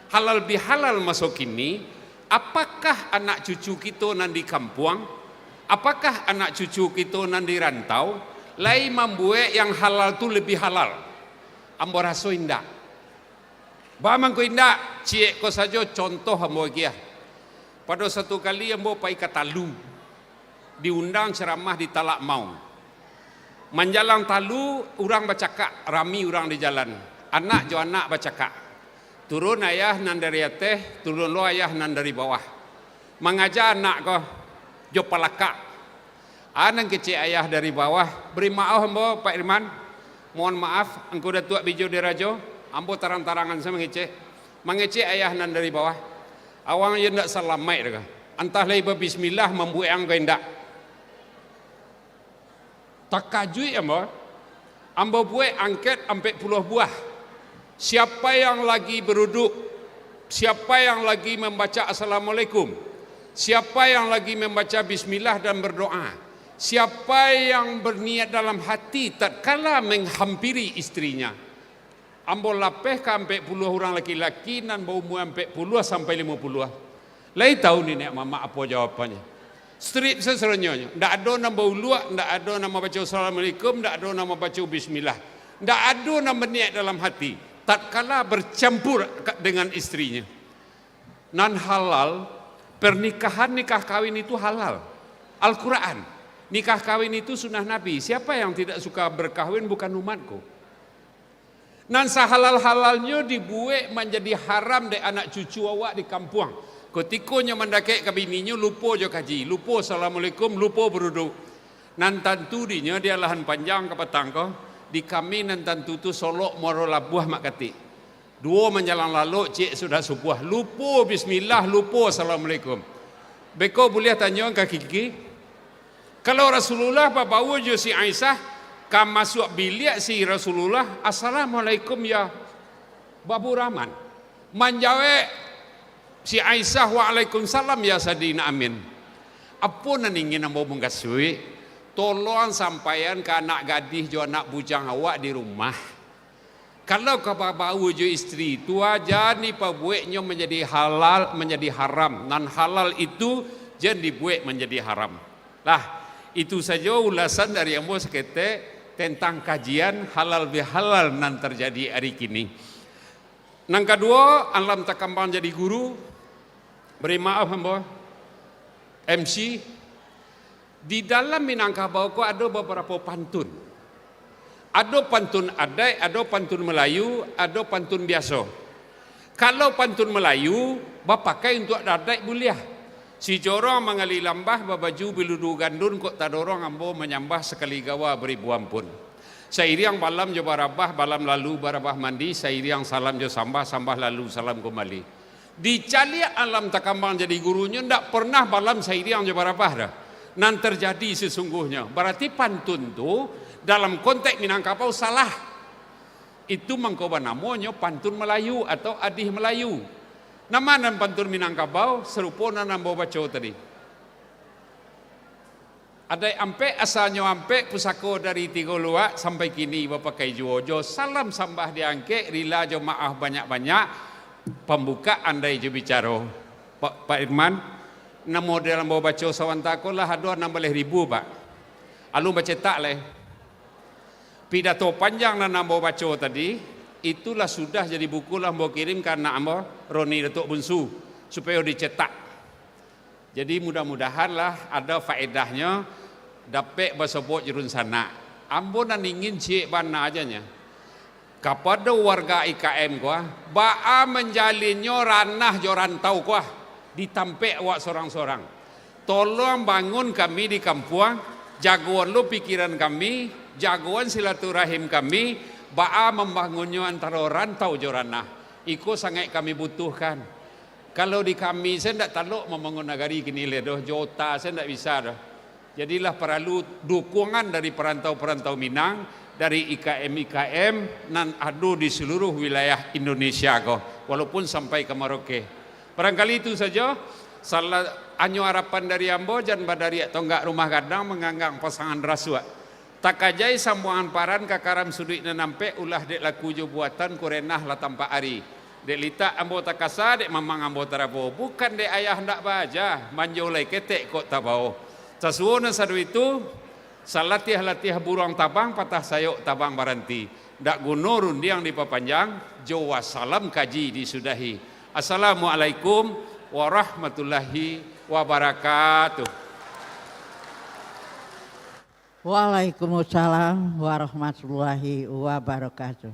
S8: halal bihalal masuk kini, apakah anak cucu kita nan di kampung, apakah anak cucu kita nan di rantau, lai membuat yang halal tu lebih halal? Ambo rasa indak. Bamang ko indak, ciek ko saja contoh ambo kia. Pada satu kali ambo pai ke Talu, diundang ceramah di Talak Maung. Menjalang Talu, orang bercakap, rami orang di jalan. Anak jo anak bercakap. Turun ayah nan dari atas, turun lo ayah nan dari bawah. Mengajar anak ko, jo palaka. Anak kecil ayah dari bawah, beri maaf ambo Pak Irman. Mohon maaf, engkau dah tuak bijo di rajo. Ambo tarang-tarangan sama ngecek. Mengecek ayah nan dari bawah. Awang ye ndak salamai dah. Entah lai bismillah membuang ke ndak. Takajui ambo. Ambo buat angket 40 buah. Siapa yang lagi beruduk, siapa yang lagi membaca Assalamualaikum, siapa yang lagi membaca Bismillah dan berdoa, siapa yang berniat dalam hati tatkala menghampiri istrinya, ambo lapeh ke 40 orang laki-laki dan bau mu 40 sampai 50. Lai tahu ni nek mama apa jawapannya. Strip seseronyonya. Ndak ada nama uluak, ndak ada nama baca Assalamualaikum, ndak ada nama baca Bismillah. Ndak ada nama niat dalam hati. Tatkala bercampur dengan istrinya. Non halal, pernikahan nikah kawin itu halal. Al-Quran, nikah kawin itu sunnah Nabi. Siapa yang tidak suka berkahwin bukan umatku. Nan sehalal-halalnya dibuat menjadi haram dari anak cucu awak di kampung. Ketikonya mendakek ke bininya lupa je kaji, lupa Assalamualaikum, lupa beruduk. Nan tentu dinya dia lahan panjang ke petang ko. Di kami nan tentu tu solok moro labuah mak kati. Dua menjalan lalu cik sudah subuh. Lupa bismillah, lupa Assalamualaikum. Beko boleh tanya ke Kiki. Kalau Rasulullah bawa je si Aisyah, kam masuk bilik si Rasulullah, Assalamualaikum ya Babu Rahman. Menjawab si Aisyah, Waalaikumsalam ya Sadina Amin. Apa nan ingin ambo mengkasui? Tolong sampaikan ke anak gadis jo anak bujang awak di rumah. Kalau kau bawa jo istri itu aja ni pabuatnya menjadi halal, menjadi haram. Dan halal itu jangan dibuat menjadi haram. Lah, itu saja ulasan dari ambo sekete tentang kajian halal bihalal nan terjadi hari kini. Nang kedua, alam takambang jadi guru. Beri maaf ambo MC. Di dalam Minangkabau ko ada beberapa pantun. Ada pantun Adai, ada pantun Melayu, ada pantun biasa. Kalau pantun Melayu, pakai untuk Adai boleh. Si jorong mengali lambah babaju biludu gandun kok tadorong ambo menyambah sekali gawa beribu ampun. Sairiang balam jo barabah, balam lalu barabah mandi, sairiang salam jo sambah, sambah lalu salam kembali. Di caliak alam takambang jadi gurunya ndak pernah balam sairiang jo barabah dah. Nan terjadi sesungguhnya. Berarti pantun tu dalam konteks Minangkabau salah. Itu mengkoba namanya pantun Melayu atau adih Melayu. Nama nan pantun Minangkabau serupa nan ambo baca tadi. Ada ampe asalnya ampe pusako dari tiga luak sampai kini bapakai juojo salam sambah diangke rila jo maaf banyak-banyak pembuka andai jo bicara Pak Irman. Nama dalam bawa baca sawantako lah ada 16,000 Pak. Alun baca tak leh. Pidato panjang dan bawa baca tadi itulah sudah jadi buku lah bawa kirim karena ambo Roni Datuk Bunsu. supaya dicetak. Jadi mudah-mudahanlah ada faedahnya dapat bersebut jerun sana. Ambo nan ingin cik bana ajanya. Kepada warga IKM gua, baa menjalinnya ranah joran tau gua ditampek wak sorang-sorang. Tolong bangun kami di kampung, jagoan lo pikiran kami, jagoan silaturahim kami, baa membangunnya antara rantau joranah. Iko sangat kami butuhkan. Kalau di kami saya tidak taluk membangun negari kini le doh jota saya tidak bisa doh. Jadilah perlu dukungan dari perantau-perantau Minang, dari IKM nan adu di seluruh wilayah Indonesia kok, walaupun sampai ke Merauke. Barangkali itu saja. Salah anyo harapan dari ambo jan badari tonggak rumah gadang menganggang pasangan rasua. Tak kajai sambungan paran kakaram sudut nampe ulah dek laku jo buatan kurenah lah tanpa ari. Dek lita ambo tak kasa dek mamang ambo tarabo. Bukan dek ayah ndak baja manjolai ketek kok tabau. Sasuona sadu itu salatih-latih burung tabang patah sayok tabang baranti. Dak gunurun yang dipapanjang Jawa salam kaji disudahi. Assalamualaikum warahmatullahi wabarakatuh.
S1: Waalaikumsalam warahmatullahi wabarakatuh.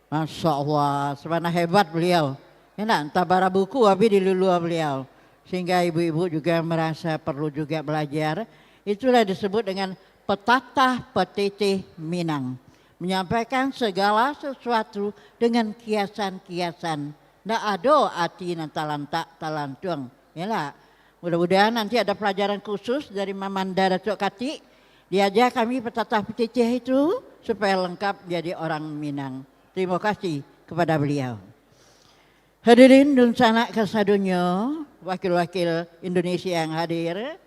S1: Masya Allah, sebenarnya hebat beliau. Enak, entah bara buku tapi dilulu beliau. Sehingga ibu-ibu juga merasa perlu juga belajar. Itulah disebut dengan petatah petitih Minang. Menyampaikan segala sesuatu dengan kiasan-kiasan. Ndak ada arti nan talantak talantung. Yalah. Mudah-mudahan nanti ada pelajaran khusus dari Mamanda Datuk Kati. Diajar kami petatah petitih itu supaya lengkap jadi orang Minang. Terima kasih kepada beliau. Hadirin dan sanak kasadunya, wakil-wakil Indonesia yang hadir,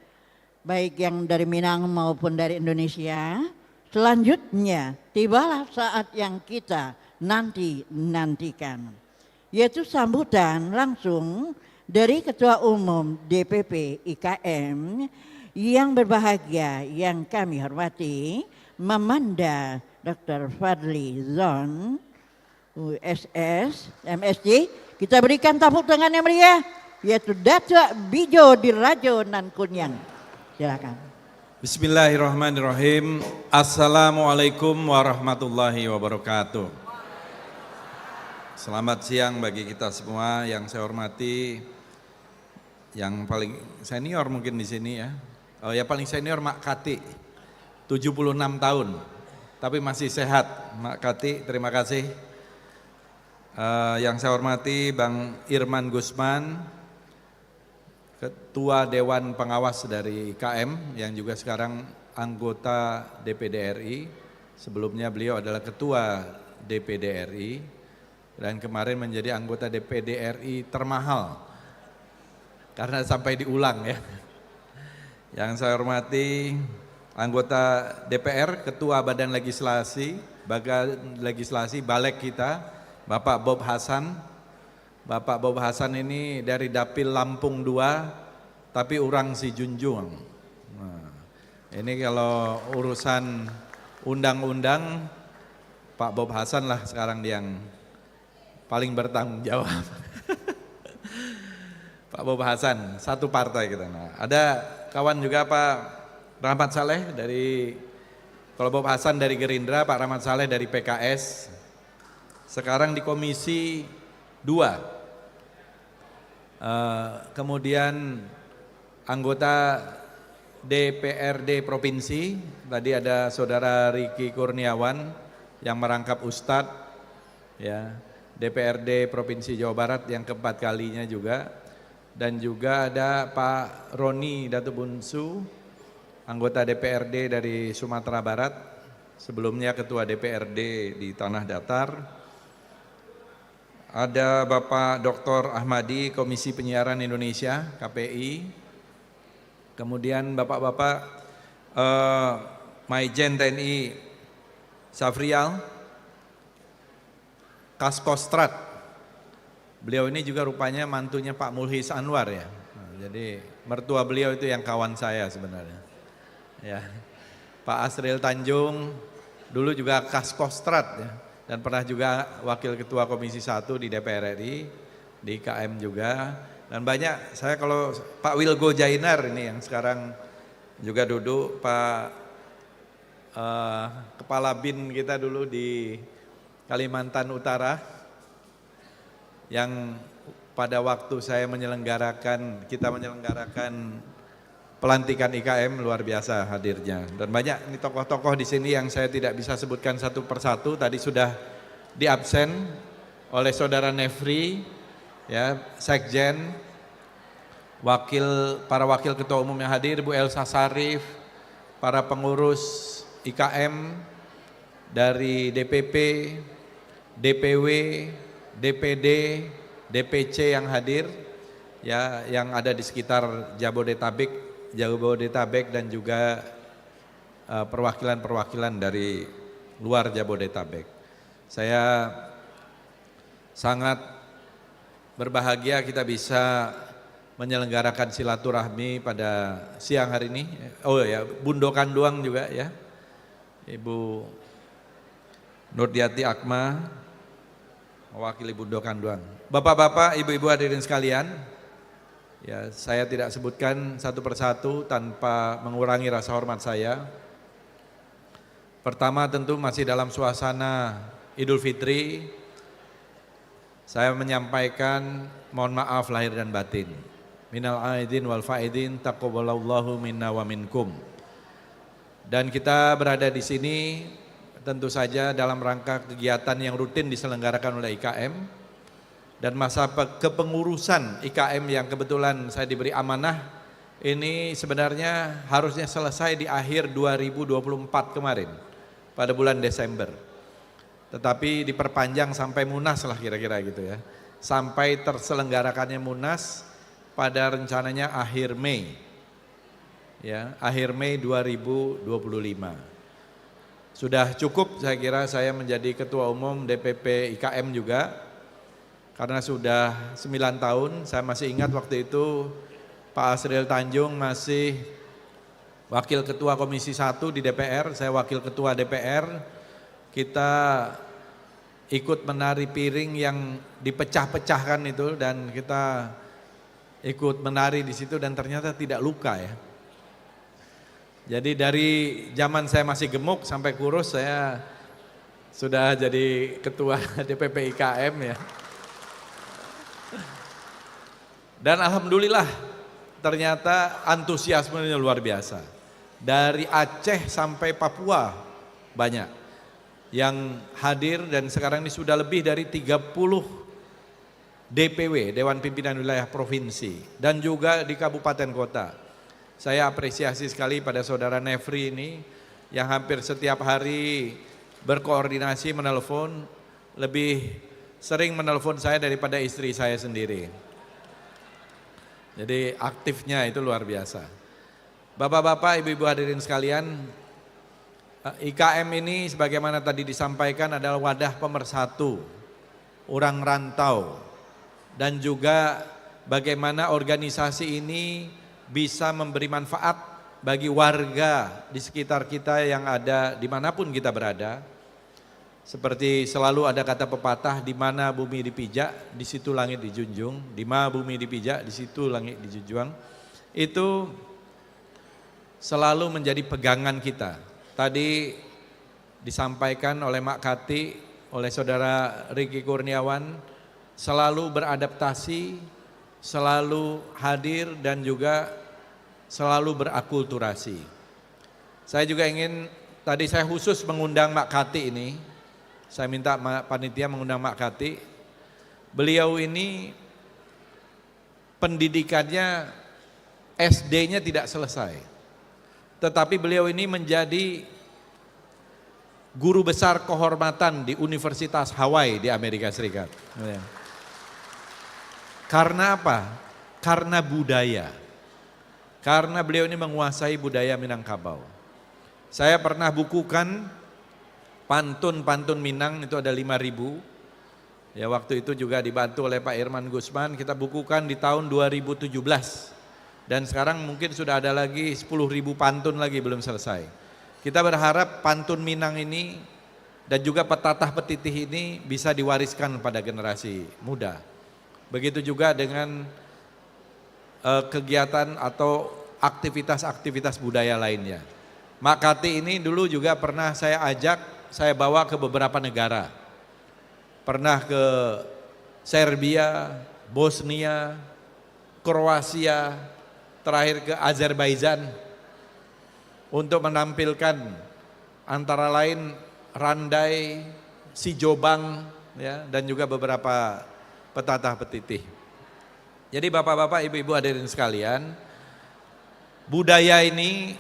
S1: baik yang dari Minang maupun dari Indonesia. Selanjutnya tibalah saat yang kita nantikan, yaitu sambutan langsung dari Ketua Umum DPP IKM yang berbahagia, yang kami hormati, Mamanda Dr. Fadli Zon, USS, MSc. Kita berikan tepuk tangan yang meriah, yaitu Datuk Bijo Dirajo Nan Kunyang. Silakan.
S9: Bismillahirrahmanirrahim. Assalamualaikum warahmatullahi wabarakatuh. Selamat siang bagi kita semua yang saya hormati, yang paling senior mungkin di sini ya. Oh ya, paling senior Mak Kati, 76 tahun, tapi masih sehat. Mak Kati, terima kasih. Yang saya hormati Bang Irman Gusman, Ketua Dewan Pengawas dari IKM yang juga sekarang anggota DPD RI. Sebelumnya beliau adalah Ketua DPD RI dan kemarin menjadi anggota DPD RI termahal karena sampai diulang ya. Yang saya hormati anggota DPR, Ketua Badan Legislasi Balek kita, Bapak Bob Hasan. Bapak Bob Hasan ini dari Dapil Lampung 2, tapi orang si Junjung. Nah, ini kalau urusan undang-undang, Pak Bob Hasan lah sekarang yang paling bertanggung jawab. Pak Bob Hasan, satu partai kita. Nah, ada kawan juga Pak Rahmat Saleh dari, kalau Bob Hasan dari Gerindra, Pak Rahmat Saleh dari PKS. Sekarang di Komisi 2. Kemudian anggota DPRD Provinsi, tadi ada Saudara Riki Kurniawan yang merangkap Ustadz, ya, DPRD Provinsi Jawa Barat yang keempat kalinya juga. Dan juga ada Pak Roni Datu Bunsu, anggota DPRD dari Sumatera Barat, sebelumnya Ketua DPRD di Tanah Datar. Ada Bapak Dr. Ahmadi, Komisi Penyiaran Indonesia, KPI. Kemudian Bapak-Bapak Maijen TNI Safrial, Kaskostrat. Beliau ini juga rupanya mantunya Pak Mulhis Anwar ya. Nah, jadi mertua beliau itu yang kawan saya sebenarnya. Ya. Pak Asril Tanjung, dulu juga Kaskostrat ya. Dan pernah juga Wakil Ketua Komisi 1 di DPR RI, di IKM juga. Dan banyak, saya kalau Pak Wilgo Jainar ini yang sekarang juga duduk, Pak Kepala BIN kita dulu di Kalimantan Utara, yang pada waktu kita menyelenggarakan pelantikan IKM, luar biasa hadirnya. Dan banyak ini tokoh-tokoh di sini yang saya tidak bisa sebutkan satu persatu, tadi sudah diabsen oleh Saudara Nefri, ya, Sekjen, para wakil ketua umum yang hadir, Bu Elsa Sarif, para pengurus IKM dari DPP, DPW, DPD, DPC yang hadir, ya, yang ada di sekitar Jabodetabek dan juga perwakilan-perwakilan dari luar Jabodetabek. Saya sangat berbahagia kita bisa menyelenggarakan silaturahmi pada siang hari ini. Oh ya, Bundo Kanduang juga ya, Ibu Nurdiati Akma, mewakili Bundo Kanduang. Bapak-bapak, ibu-ibu hadirin sekalian, ya, saya tidak sebutkan satu persatu tanpa mengurangi rasa hormat saya. Pertama tentu masih dalam suasana Idul Fitri, saya menyampaikan mohon maaf lahir dan batin. Minal aidin wal faidin taqabbalallahu minna wa minkum. Dan kita berada di sini tentu saja dalam rangka kegiatan yang rutin diselenggarakan oleh IKM. Dan masa kepengurusan IKM yang kebetulan saya diberi amanah ini sebenarnya harusnya selesai di akhir 2024 kemarin, pada bulan Desember. Tetapi diperpanjang sampai Munas lah kira-kira gitu ya. Sampai terselenggarakannya Munas pada rencananya akhir Mei. Ya, akhir Mei 2025. Sudah cukup saya kira saya menjadi ketua umum DPP IKM juga. Karena sudah 9 tahun, saya masih ingat waktu itu Pak Asril Tanjung masih wakil ketua Komisi 1 di DPR, saya wakil ketua DPR. Kita ikut menari piring yang dipecah-pecahkan itu dan kita ikut menari di situ dan ternyata tidak luka ya. Jadi dari zaman saya masih gemuk sampai kurus saya sudah jadi ketua DPP IKM ya. Dan alhamdulillah ternyata antusiasmenya luar biasa. Dari Aceh sampai Papua banyak yang hadir dan sekarang ini sudah lebih dari 30 DPW, Dewan Pimpinan Wilayah Provinsi, dan juga di kabupaten kota. Saya apresiasi sekali pada saudara Nefri ini yang hampir setiap hari berkoordinasi menelpon, lebih sering menelpon saya daripada istri saya sendiri. Jadi aktifnya itu luar biasa. Bapak-bapak, ibu-ibu hadirin sekalian, IKM ini sebagaimana tadi disampaikan adalah wadah pemersatu orang rantau dan juga bagaimana organisasi ini bisa memberi manfaat bagi warga di sekitar kita yang ada dimanapun kita berada. Seperti selalu ada kata pepatah, di mana bumi dipijak, di situ langit dijunjung. Di mana bumi dipijak, di situ langit dijunjung. Itu selalu menjadi pegangan kita. Tadi disampaikan oleh Mak Kati, oleh saudara Riki Kurniawan, selalu beradaptasi, selalu hadir dan juga selalu berakulturasi. Saya juga ingin, tadi saya khusus mengundang Mak Kati ini. Saya minta panitia mengundang Mak Kati. Beliau ini pendidikannya SD-nya tidak selesai. Tetapi beliau ini menjadi guru besar kehormatan di Universitas Hawaii di Amerika Serikat. Karena apa? Karena budaya. Karena beliau ini menguasai budaya Minangkabau. Saya pernah bukukan pantun Minang, itu ada 5.000. Ya, waktu itu juga dibantu oleh Pak Irman Gusman, kita bukukan di tahun 2017. Dan sekarang mungkin sudah ada lagi 10.000 pantun lagi belum selesai. Kita berharap pantun Minang ini dan juga petatah petitih ini bisa diwariskan pada generasi muda. Begitu juga dengan kegiatan atau aktivitas-aktivitas budaya lainnya. Makati ini dulu juga pernah saya ajak, saya bawa ke beberapa negara. Pernah ke Serbia, Bosnia, Kroasia, terakhir ke Azerbaijan untuk menampilkan antara lain randai, sijobang, ya, dan juga beberapa petatah petitih. Jadi bapak-bapak, ibu-ibu hadirin sekalian, budaya ini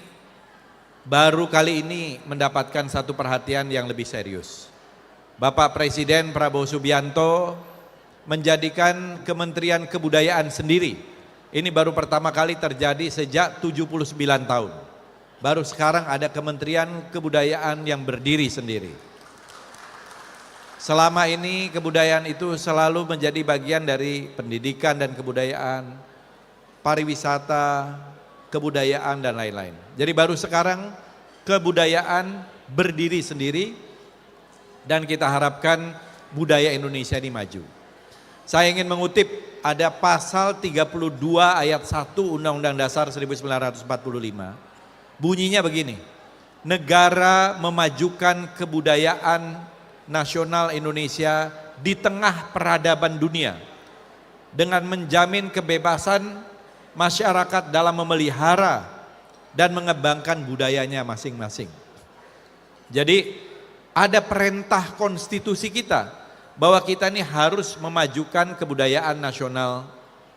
S9: baru kali ini mendapatkan satu perhatian yang lebih serius. Bapak Presiden Prabowo Subianto menjadikan Kementerian Kebudayaan sendiri. Ini baru pertama kali terjadi sejak 79 tahun. Baru sekarang ada Kementerian Kebudayaan yang berdiri sendiri. Selama ini kebudayaan itu selalu menjadi bagian dari pendidikan dan kebudayaan, pariwisata, kebudayaan dan lain-lain. Jadi baru sekarang kebudayaan berdiri sendiri dan kita harapkan budaya Indonesia ini maju. Saya ingin mengutip ada pasal 32 ayat 1 Undang-Undang Dasar 1945. Bunyinya begini, negara memajukan kebudayaan nasional Indonesia di tengah peradaban dunia dengan menjamin kebebasan masyarakat dalam memelihara dan mengembangkan budayanya masing-masing. Jadi ada perintah konstitusi kita bahwa kita ini harus memajukan kebudayaan nasional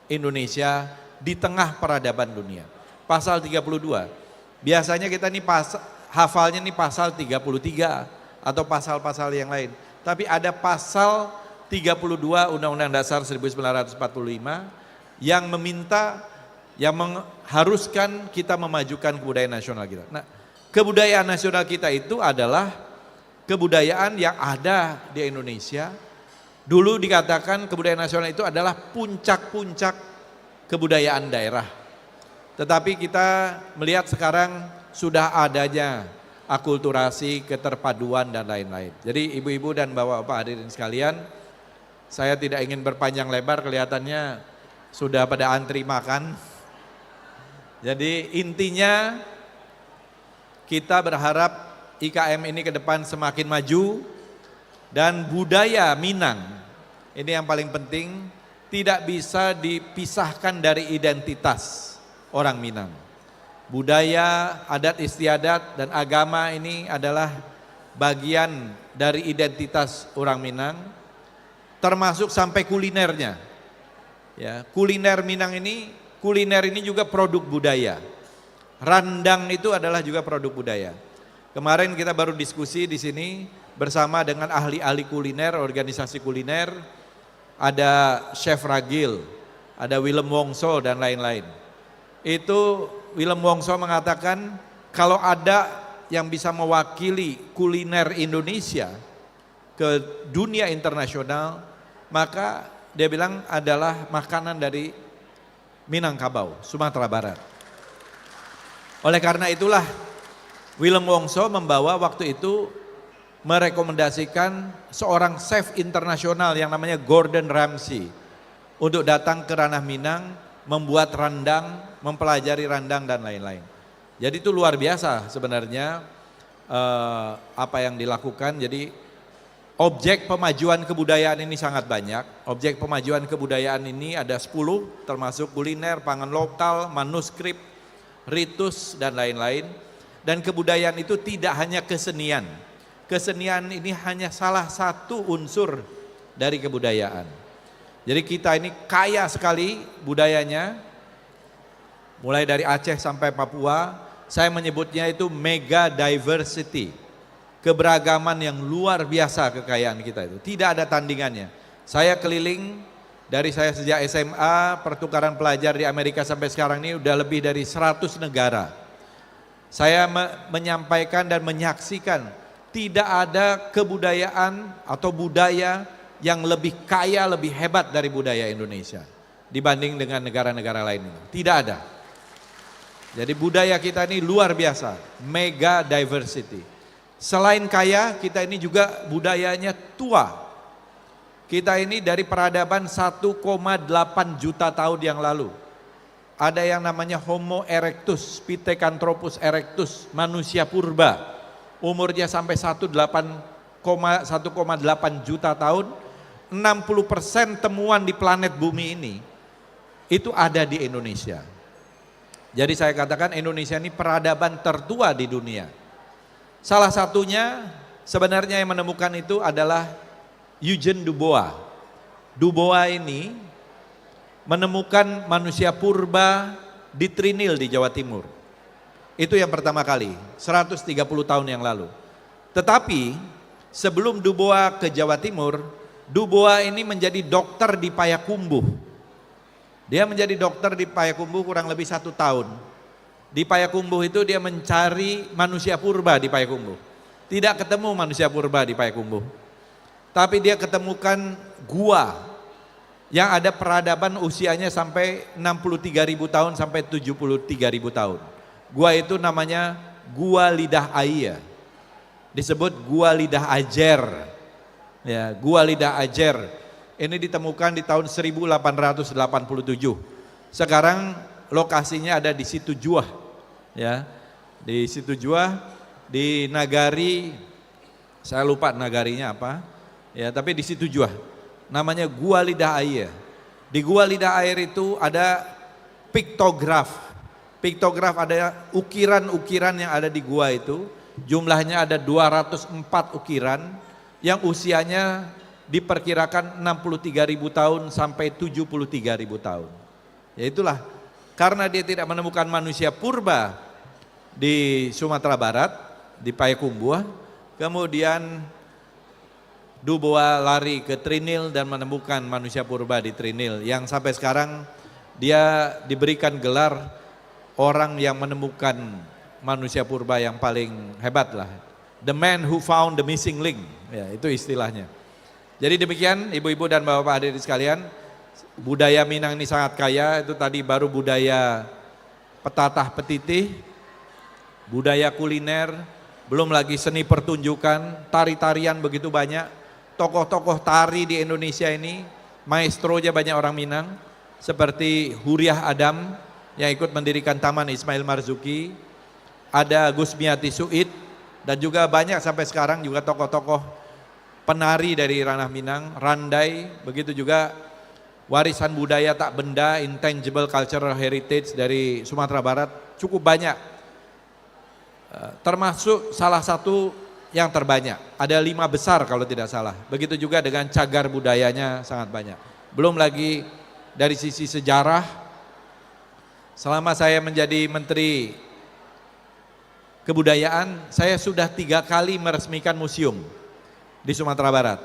S9: Indonesia di tengah peradaban dunia. Pasal 32. Biasanya kita ini hafalnya ini pasal 33 atau pasal-pasal yang lain. Tapi ada pasal 32 Undang-Undang Dasar 1945 yang meminta, yang mengharuskan kita memajukan kebudayaan nasional kita. Nah, kebudayaan nasional kita itu adalah kebudayaan yang ada di Indonesia. Dulu dikatakan kebudayaan nasional itu adalah puncak-puncak kebudayaan daerah. Tetapi kita melihat sekarang sudah adanya akulturasi, keterpaduan dan lain-lain. Jadi ibu-ibu dan bapak-bapak hadirin sekalian, saya tidak ingin berpanjang lebar, kelihatannya sudah pada antri makan. Jadi intinya kita berharap IKM ini ke depan semakin maju dan budaya Minang, ini yang paling penting, tidak bisa dipisahkan dari identitas orang Minang. Budaya, adat istiadat dan agama ini adalah bagian dari identitas orang Minang, termasuk sampai kulinernya. Ya, kuliner Minang ini, kuliner ini juga produk budaya. Randang itu adalah juga produk budaya. Kemarin kita baru diskusi di sini bersama dengan ahli-ahli kuliner, organisasi kuliner, ada Chef Ragil, ada Willem Wongso dan lain-lain. Itu Willem Wongso mengatakan kalau ada yang bisa mewakili kuliner Indonesia ke dunia internasional, maka dia bilang adalah makanan dari Minangkabau, Sumatera Barat. Oleh karena itulah Willem Wongso membawa waktu itu merekomendasikan seorang chef internasional yang namanya Gordon Ramsay untuk datang ke ranah Minang, membuat randang, mempelajari randang dan lain-lain. Jadi itu luar biasa sebenarnya apa yang dilakukan. Jadi objek pemajuan kebudayaan ini sangat banyak. Objek pemajuan kebudayaan ini ada 10, termasuk kuliner, pangan lokal, manuskrip, ritus dan lain-lain. Dan kebudayaan itu tidak hanya kesenian. Kesenian ini hanya salah satu unsur dari kebudayaan. Jadi kita ini kaya sekali budayanya, mulai dari Aceh sampai Papua, saya menyebutnya itu mega diversity. Keberagaman yang luar biasa kekayaan kita itu, tidak ada tandingannya. Saya keliling, dari saya sejak SMA, pertukaran pelajar di Amerika sampai sekarang ini udah lebih dari 100 negara. Saya menyampaikan dan menyaksikan, tidak ada kebudayaan atau budaya yang lebih kaya, lebih hebat dari budaya Indonesia dibanding dengan negara-negara lain. Tidak ada. Jadi budaya kita ini luar biasa, mega diversity. Selain kaya, kita ini juga budayanya tua. Kita ini dari peradaban 1,8 juta tahun yang lalu. ada yang namanya Homo erectus, Pithecanthropus erectus, manusia purba. Umurnya sampai 1,8 juta tahun. 60% temuan di planet bumi ini itu ada di Indonesia. Jadi saya katakan Indonesia ini peradaban tertua di dunia. Salah satunya sebenarnya yang menemukan itu adalah Eugene Dubois. Dubois ini menemukan manusia purba di Trinil di Jawa Timur. Itu yang pertama kali, 130 tahun yang lalu. Tetapi sebelum Dubois ke Jawa Timur, Dubois ini menjadi dokter di Payakumbuh. Dia menjadi dokter di Payakumbuh kurang lebih 1 tahun. Di Payakumbuh itu dia mencari manusia purba di Payakumbuh. Tidak ketemu manusia purba di Payakumbuh. Tapi dia ketemukan gua yang ada peradaban usianya sampai 63.000 tahun sampai 73.000 tahun. Gua itu namanya Gua Lidah Aya. Disebut Gua Lidah Ajer. Ya, Gua Lidah Ajer. Ini ditemukan di tahun 1887. Sekarang lokasinya ada di Situ Juah. Ya. Di Situ Juah di nagari, saya lupa nagarinya apa. Ya, tapi di Situ Juah. Namanya Gua Lidah Air. Di Gua Lidah Air itu ada piktograf. Piktograf ada ukiran-ukiran yang ada di gua itu. Jumlahnya ada 204 ukiran yang usianya diperkirakan 63.000 tahun sampai 73.000 tahun. Ya itulah, karena dia tidak menemukan manusia purba di Sumatera Barat, di Payakumbuh, kemudian Dubois lari ke Trinil dan menemukan manusia purba di Trinil yang sampai sekarang dia diberikan gelar orang yang menemukan manusia purba yang paling hebat lah. The man who found the missing link, ya itu istilahnya. Jadi demikian ibu-ibu dan bapak hadirin sekalian, budaya Minang ini sangat kaya. Itu tadi baru budaya petatah petitih, budaya kuliner, belum lagi seni pertunjukan, tari-tarian begitu banyak. Tokoh-tokoh tari di Indonesia ini, maestronya banyak orang Minang, seperti Huriah Adam yang ikut mendirikan Taman Ismail Marzuki, ada Gusmiati Suid, dan juga banyak sampai sekarang juga tokoh-tokoh penari dari ranah Minang, Randai, begitu juga warisan budaya tak benda, intangible cultural heritage dari Sumatera Barat, cukup banyak. Termasuk salah satu yang terbanyak, ada 5 besar kalau tidak salah. Begitu juga dengan cagar budayanya sangat banyak. Belum lagi dari sisi sejarah, selama saya menjadi Menteri Kebudayaan, saya sudah 3 kali meresmikan museum di Sumatera Barat.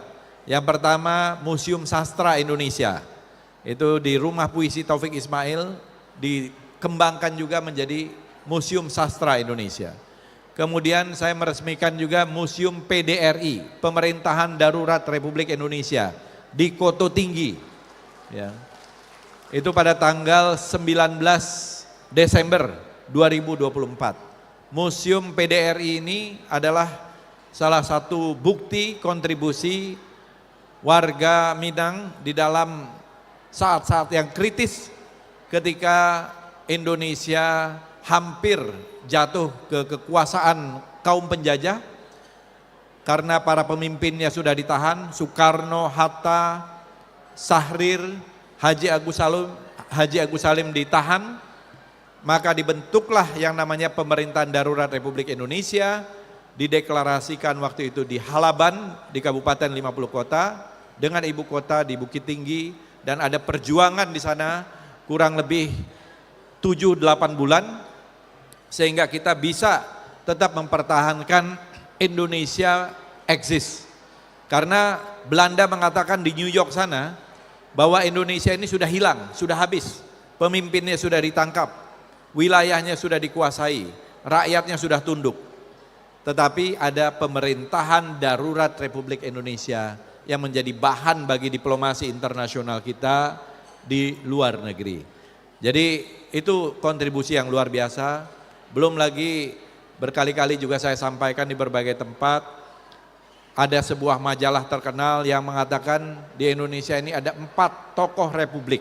S9: Yang pertama Museum Sastra Indonesia, itu di Rumah Puisi Taufik Ismail, dikembangkan juga menjadi Museum Sastra Indonesia. Kemudian saya meresmikan juga Museum PDRI, Pemerintahan Darurat Republik Indonesia, di Koto Tinggi. Ya. Itu pada tanggal 19 Desember 2024. Museum PDRI ini adalah salah satu bukti kontribusi warga Minang di dalam saat-saat yang kritis ketika Indonesia hampir jatuh ke kekuasaan kaum penjajah karena para pemimpinnya sudah ditahan, Soekarno, Hatta, Sahrir, Haji Agus Salim ditahan. Maka dibentuklah yang namanya Pemerintahan Darurat Republik Indonesia, dideklarasikan waktu itu di Halaban di Kabupaten 50 Kota dengan ibu kota di Bukit Tinggi, dan ada perjuangan di sana kurang lebih 7-8 bulan sehingga kita bisa tetap mempertahankan Indonesia eksis. Karena Belanda mengatakan di New York sana bahwa Indonesia ini sudah hilang, sudah habis, pemimpinnya sudah ditangkap, wilayahnya sudah dikuasai, rakyatnya sudah tunduk. Tetapi ada Pemerintahan Darurat Republik Indonesia yang menjadi bahan bagi diplomasi internasional kita di luar negeri. Jadi itu kontribusi yang luar biasa. Belum lagi berkali-kali juga saya sampaikan di berbagai tempat, ada sebuah majalah terkenal yang mengatakan di Indonesia ini ada 4 tokoh republik.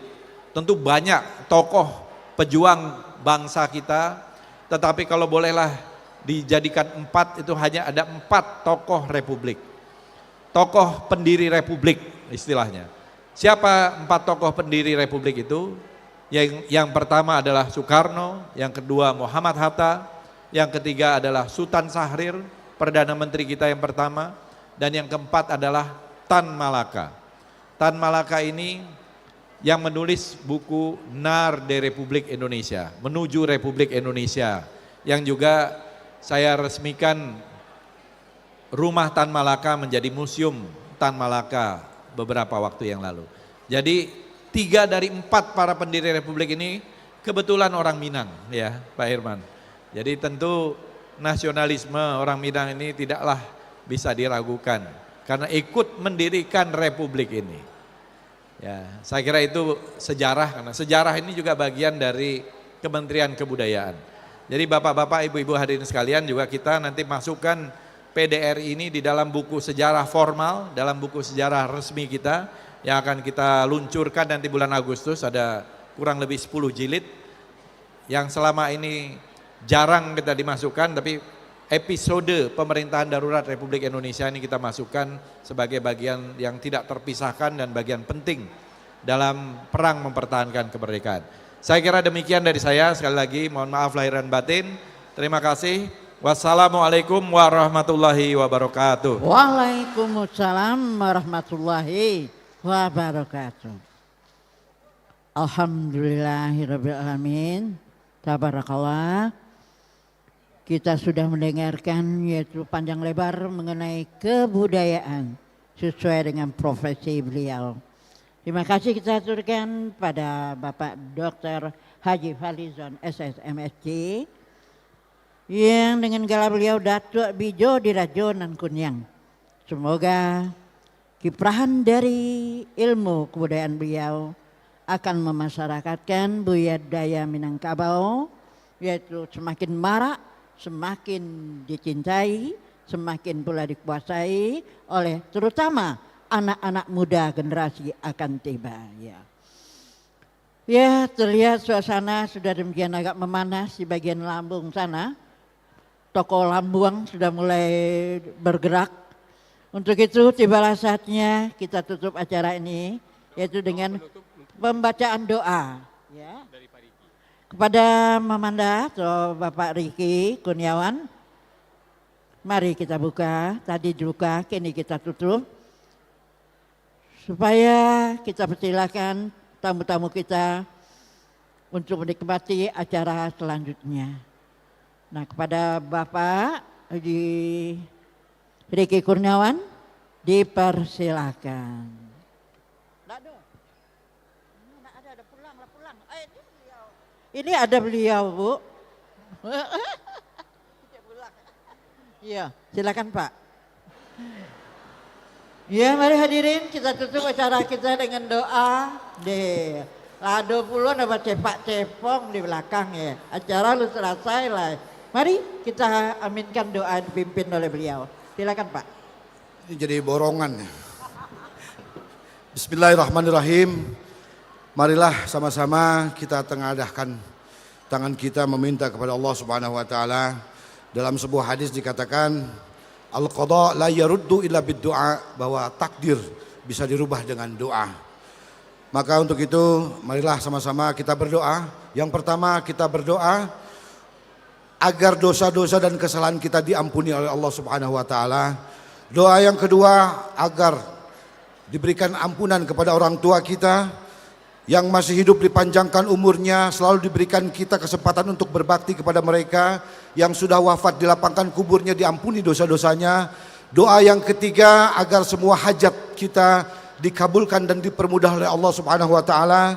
S9: Tentu banyak tokoh pejuang bangsa kita, tetapi kalau bolehlah dijadikan 4, itu hanya ada 4 tokoh republik. Tokoh pendiri republik istilahnya. Siapa 4 tokoh pendiri republik itu? Yang pertama adalah Soekarno, yang kedua Muhammad Hatta, yang ketiga adalah Sultan Syahrir, Perdana Menteri kita yang pertama, dan yang keempat adalah Tan Malaka. Tan Malaka ini yang menulis buku Nar de Republik Indonesia, menuju Republik Indonesia, yang juga saya resmikan rumah Tan Malaka menjadi museum Tan Malaka beberapa waktu yang lalu. Jadi 3 dari 4 para pendiri Republik ini kebetulan orang Minang, ya Pak Herman. Jadi tentu nasionalisme orang Minang ini tidaklah bisa diragukan karena ikut mendirikan Republik ini. Ya, saya kira itu sejarah, karena sejarah ini juga bagian dari Kementerian Kebudayaan. Jadi bapak-bapak, ibu-ibu hadirin sekalian, juga kita nanti masukkan PDRI ini di dalam buku sejarah formal, dalam buku sejarah resmi kita yang akan kita luncurkan nanti bulan Agustus, ada kurang lebih 10 jilid yang selama ini jarang kita dimasukkan, tapi episode pemerintahan darurat Republik Indonesia ini kita masukkan sebagai bagian yang tidak terpisahkan dan bagian penting dalam perang mempertahankan kemerdekaan. Saya kira demikian dari saya, sekali lagi mohon maaf lahir dan batin. Terima kasih. Wassalamualaikum warahmatullahi wabarakatuh.
S1: Waalaikumsalam warahmatullahi wabarakatuh. Alhamdulillahirabbil alamin. Tabarakallah. Kita sudah mendengarkan yaitu panjang lebar mengenai kebudayaan sesuai dengan profesi beliau. Terima kasih kita aturkan pada Bapak Dr. Haji Falizon SSMSC yang dengan gala beliau Datuk Bijo Dirajo Nan Kunyang. Semoga kiprahan dari ilmu kebudayaan beliau akan memasyarakatkan budaya Minangkabau, yaitu semakin marak, semakin dicintai, semakin pula dikuasai oleh terutama anak-anak muda generasi akan tiba. Ya, terlihat suasana sudah demikian agak memanas di bagian lambung sana. Toko Lambuang sudah mulai bergerak. Untuk itu tibalah saatnya kita tutup acara ini, yaitu dengan pembacaan doa. Ya. Kepada Mamanda atau Bapak Riki Kurniawan, mari kita buka, tadi dibuka, kini kita tutup. Supaya kita persilakan tamu-tamu kita untuk menikmati acara selanjutnya. Nah, kepada Bapak Riki Kurniawan dipersilakan. Ini ada beliau, Bu. Iya, silakan Pak. Ya, mari hadirin kita tutup acara kita dengan doa. Deh, lado puluh dapat cepak-cepong di belakang ya. Acara lu selesai lah. Mari kita aminkan doa yang dipimpin oleh beliau. Silakan Pak.
S7: Ini jadi borongan. Bismillahirrahmanirrahim. Marilah sama-sama kita tengadahkan tangan kita meminta kepada Allah Subhanahu wa taala. Dalam sebuah hadis dikatakan al-qada la yaruddu illa bid-du'a, bahwa takdir bisa dirubah dengan doa. Maka untuk itu marilah sama-sama kita berdoa. Yang pertama kita berdoa agar dosa-dosa dan kesalahan kita diampuni oleh Allah Subhanahu wa taala. Doa yang kedua agar diberikan ampunan kepada orang tua kita yang masih hidup, dipanjangkan umurnya, selalu diberikan kita kesempatan untuk berbakti kepada mereka. Yang sudah wafat dilapangkan kuburnya, diampuni dosa-dosanya. Doa yang ketiga agar semua hajat kita dikabulkan dan dipermudah oleh Allah Subhanahu wa taala.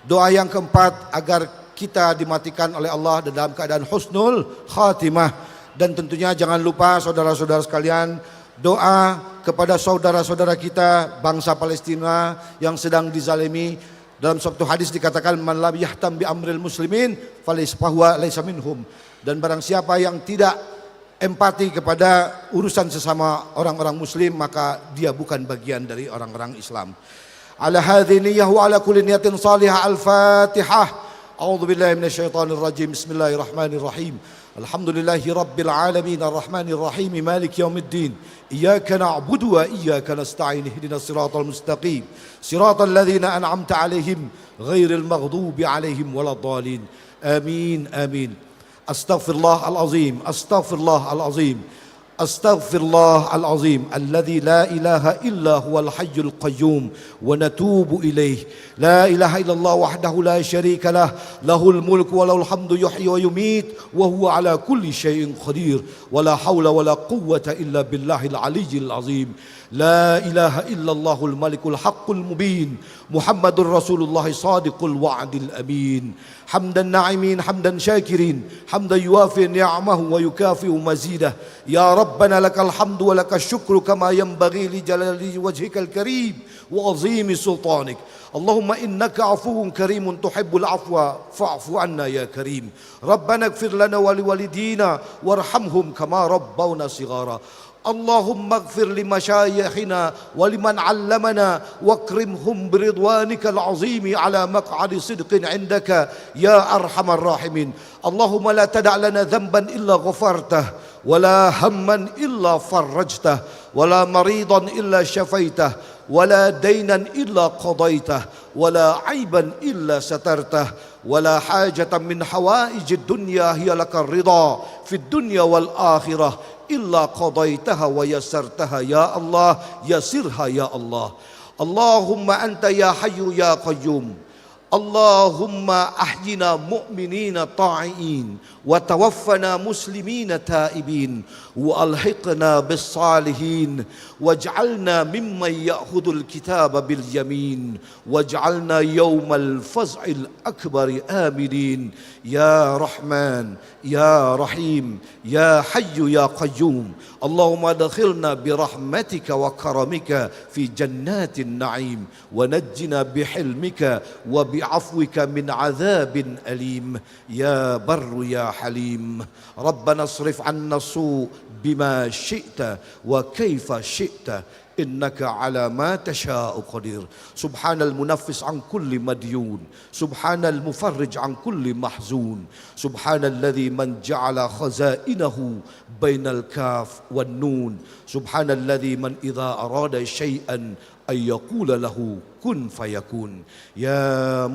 S7: Doa yang keempat agar kita dimatikan oleh Allah dalam keadaan husnul khatimah. Dan tentunya jangan lupa saudara-saudara sekalian, doa kepada saudara-saudara kita bangsa Palestina yang sedang dizalimi. Dalam suatu hadis dikatakan man lam yahtam bi amril muslimin fahuwa laisa minhum. Dan barang siapa yang tidak empati kepada urusan sesama orang-orang muslim, maka dia bukan bagian dari orang-orang Islam. Ala hadhihi niyyah wa ala kulli niyatin salihah. Al-Fatihah. أعوذ بالله من الشيطان الرجيم بسم الله الرحمن الرحيم الحمد لله رب العالمين الرحمن الرحيم مالك يوم الدين إياك نعبد وإياك نستعين اهدنا الصراط المستقيم صراط الذين أنعمت عليهم غير المغضوب عليهم ولا الضالين آمين آمين أستغفر الله العظيم أستغفر الله العظيم أستغفر الله العظيم الذي لا إله إلا هو الحي القيوم ونتوب إليه لا إله إلا الله وحده لا شريك له له الملك وله الحمد يحيي ويميت وهو على كل شيء قدير ولا حول ولا قوة إلا بالله العلي العظيم لا إله إلا الله الملك الحق المبين محمد رسول الله صادق الوعد الأمين حمدا ناعمين حمدا شاكرين حمدا يوافي نعمه ويكافئ مزيده يا ربنا لك الحمد ولك الشكر كما ينبغي لجلال وجهك الكريم وعظيم سلطانك اللهم إنك عفو كريم تحب العفو فاعف عنا يا كريم ربنا اغفر لنا ولوالدينا وارحمهم كما ربونا صغارا اللهم اغفر لمشايخنا ولمن علمنا واكرمهم برضوانك العظيم على مقعد صدق عندك يا أرحم الراحمين اللهم لا تدع لنا ذنبا إلا غفرته ولا هما إلا فرجته ولا مريضا إلا شفيته ولا دينا إلا قضيته ولا عيبا إلا سترته ولا حاجة من حوائج الدنيا هي لك الرضا في الدنيا والآخرة إلا قضيتها ويسرتها يا الله يسرها يا الله اللهم أنت يا حي يا قيوم اللهم أحينا مؤمنين طاعين وتوفنا مسلمين تائبين وألحقنا بالصالحين واجعلنا ممن يأخذ الكتاب باليمين واجعلنا يوم الفزع الأكبر آمنين يا رحمن يا رحيم يا حي يا قيوم اللهم ادخلنا برحمتك وكرمك في جنات النعيم ونجنا بحلمك وبعفوك من عذاب أليم يا بر يا حليم ربنا اصرف عنا السوء بما شئت وكيف شئت إنك على ما تشاء قدير سبحان المنفس عن كل مديون سبحان المفرج عن كل محزون سبحان الذي من جعل خزائنه بين الكاف والنون سبحان الذي من إذا أراد شيئا أن يقول له كن فيكون يا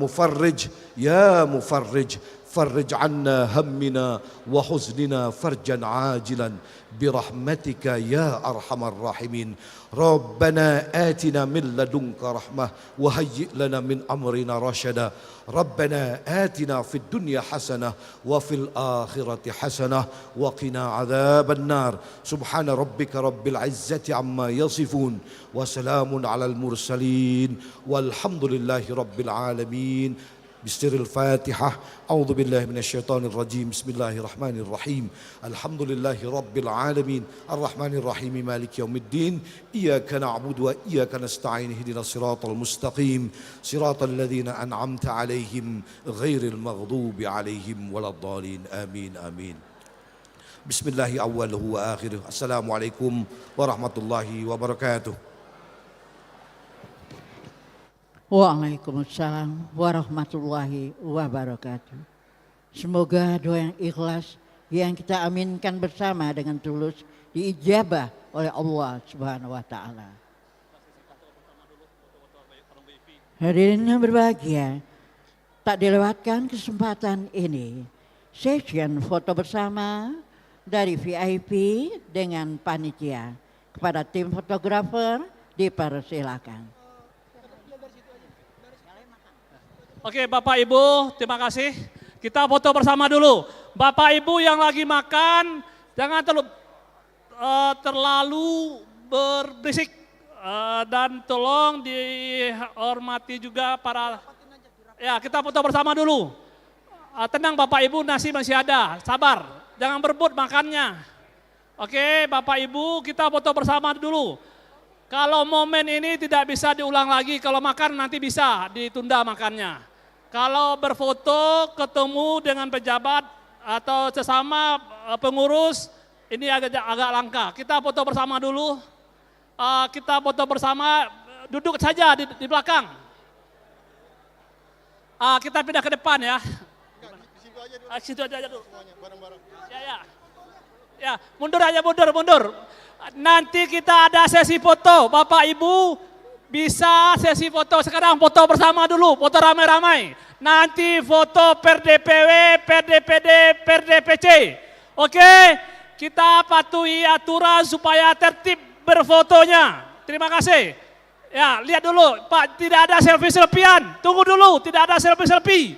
S7: مفرج فرج عنا همنا وحزننا فرجا عاجلا برحمتك يا أرحم الراحمين ربنا آتنا من لدنك رحمة وهيئ لنا من أمرنا رشدا ربنا آتنا في الدنيا حسنة وفي الآخرة حسنة وقنا عذاب النار سبحان ربك رب العزة عما يصفون وسلام على المرسلين والحمد لله رب العالمين بسر الفاتحة أعوذ بالله من الشيطان الرجيم بسم الله الرحمن الرحيم الحمد لله رب العالمين الرحمن الرحيم مالك يوم الدين إياك نعبد وإياك نستعين اهدنا الصراط المستقيم صراط الذين أنعمت عليهم غير المغضوب عليهم ولا الضالين آمين آمين بسم الله أوله وآخره السلام عليكم ورحمة الله وبركاته
S1: Waalaikumsalam warahmatullahi wabarakatuh. Semoga doa yang ikhlas yang kita aminkan bersama dengan tulus diijabah oleh Allah Subhanahu wa taala. Hadirin yang berbahagia, tak dilewatkan kesempatan ini. Session foto bersama dari VIP dengan panitia. Kepada tim fotografer dipersilakan.
S6: Oke Bapak Ibu, terima kasih. Kita foto bersama dulu. Bapak Ibu yang lagi makan, jangan terlalu berbisik. Dan tolong dihormati juga para... Ya, kita foto bersama dulu. Tenang Bapak Ibu, nasi masih ada, sabar. Jangan berebut makannya. Oke Bapak Ibu, kita foto bersama dulu. Kalau momen ini tidak bisa diulang lagi, kalau makan nanti bisa ditunda makannya. Kalau berfoto ketemu dengan pejabat atau sesama pengurus, ini agak langka. Kita foto bersama dulu. Kita foto bersama, duduk saja di belakang. Kita pindah ke depan ya. Situ aja dulu. Ya, mundur aja, mundur. Nanti kita ada sesi foto, Bapak Ibu bisa sesi foto. Sekarang foto bersama dulu, foto ramai-ramai. Nanti foto per DPW, per DPD, per DPC. Oke, kita patuhi aturan supaya tertib berfotonya. Terima kasih. Ya, lihat dulu, Pak, tidak ada selfie-selfian. Tunggu dulu, tidak ada selfie-selfie.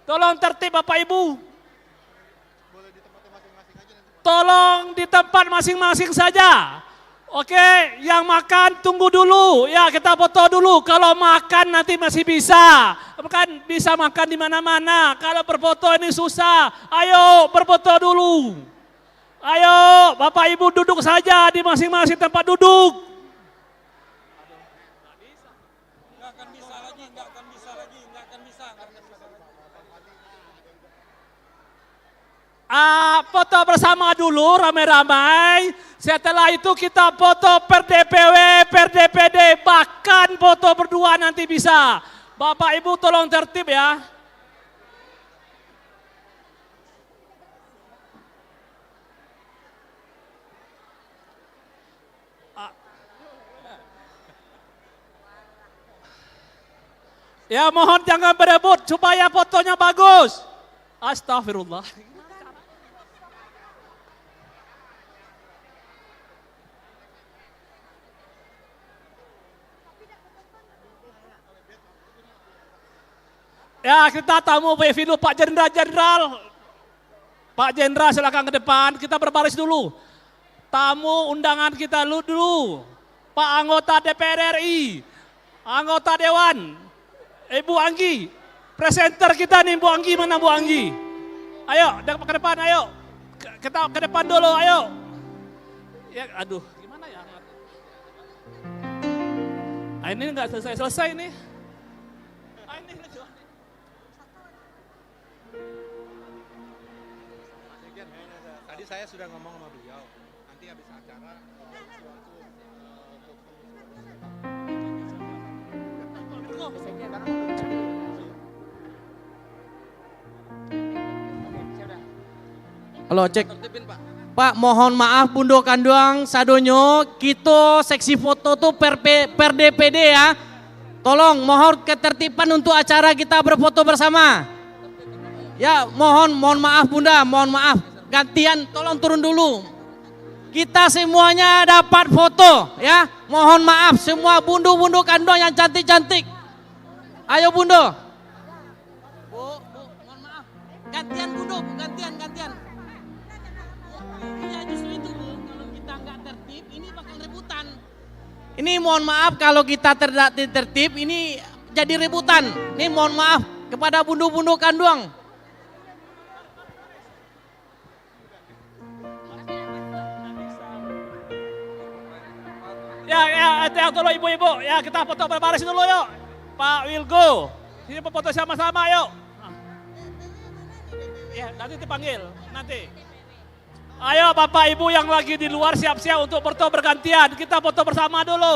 S6: Tolong tertib Bapak Ibu. Tolong di tempat masing-masing saja. Oke, yang makan tunggu dulu. Ya, kita foto dulu. Kalau makan nanti masih bisa. Kan bisa makan di mana-mana. Kalau berfoto ini susah. Ayo berfoto dulu. Ayo, Bapak Ibu duduk saja di masing-masing tempat duduk. Foto bersama dulu ramai-ramai. Setelah itu kita foto per DPW, per DPD, bahkan foto berdua nanti bisa. Bapak Ibu tolong tertib ya. Ya mohon jangan berebut supaya fotonya bagus. Astagfirullah. Ya kita tamu PV dulu Pak Jenderal. Pak Jenderal silakan ke depan, kita berbaris dulu. Tamu undangan kita dulu. Pak anggota DPR RI, anggota Dewan, Ibu Anggi. Presenter kita nih Bu Anggi, mana Bu Anggi? Ayo ke depan, ayo. Kita ke depan dulu, ayo. Ya aduh gimana ya. Ini enggak selesai nih.
S9: Tadi saya sudah ngomong sama beliau, nanti habis acara
S10: Halo cek. Pak mohon maaf Bundo Kanduang Sadonyo, kita seksi foto tuh per DPD ya. Tolong mohon ketertiban untuk acara kita berfoto bersama. Ya mohon maaf Bunda, mohon maaf. Gantian tolong turun dulu. Kita semuanya dapat foto ya. Mohon maaf semua bundu-bundu Kanduang yang cantik-cantik. Ayo Bundo. Bu, mohon maaf. Gantian Bundo, gantian. Ya justru itu Bu, kalau kita nggak tertib ini bakal rebutan. Ini mohon maaf kalau kita tidak tertib ini jadi rebutan. Ini mohon maaf kepada bundu-bundu Kanduang.
S6: Ya, tolong ibu-ibu, ya kita foto berbaris dulu yuk. Pak Wilgo, sini foto sama-sama yuk. Ya, nanti dipanggil, nanti. Ayo Bapak Ibu yang lagi di luar siap-siap untuk foto bergantian, kita foto bersama dulu.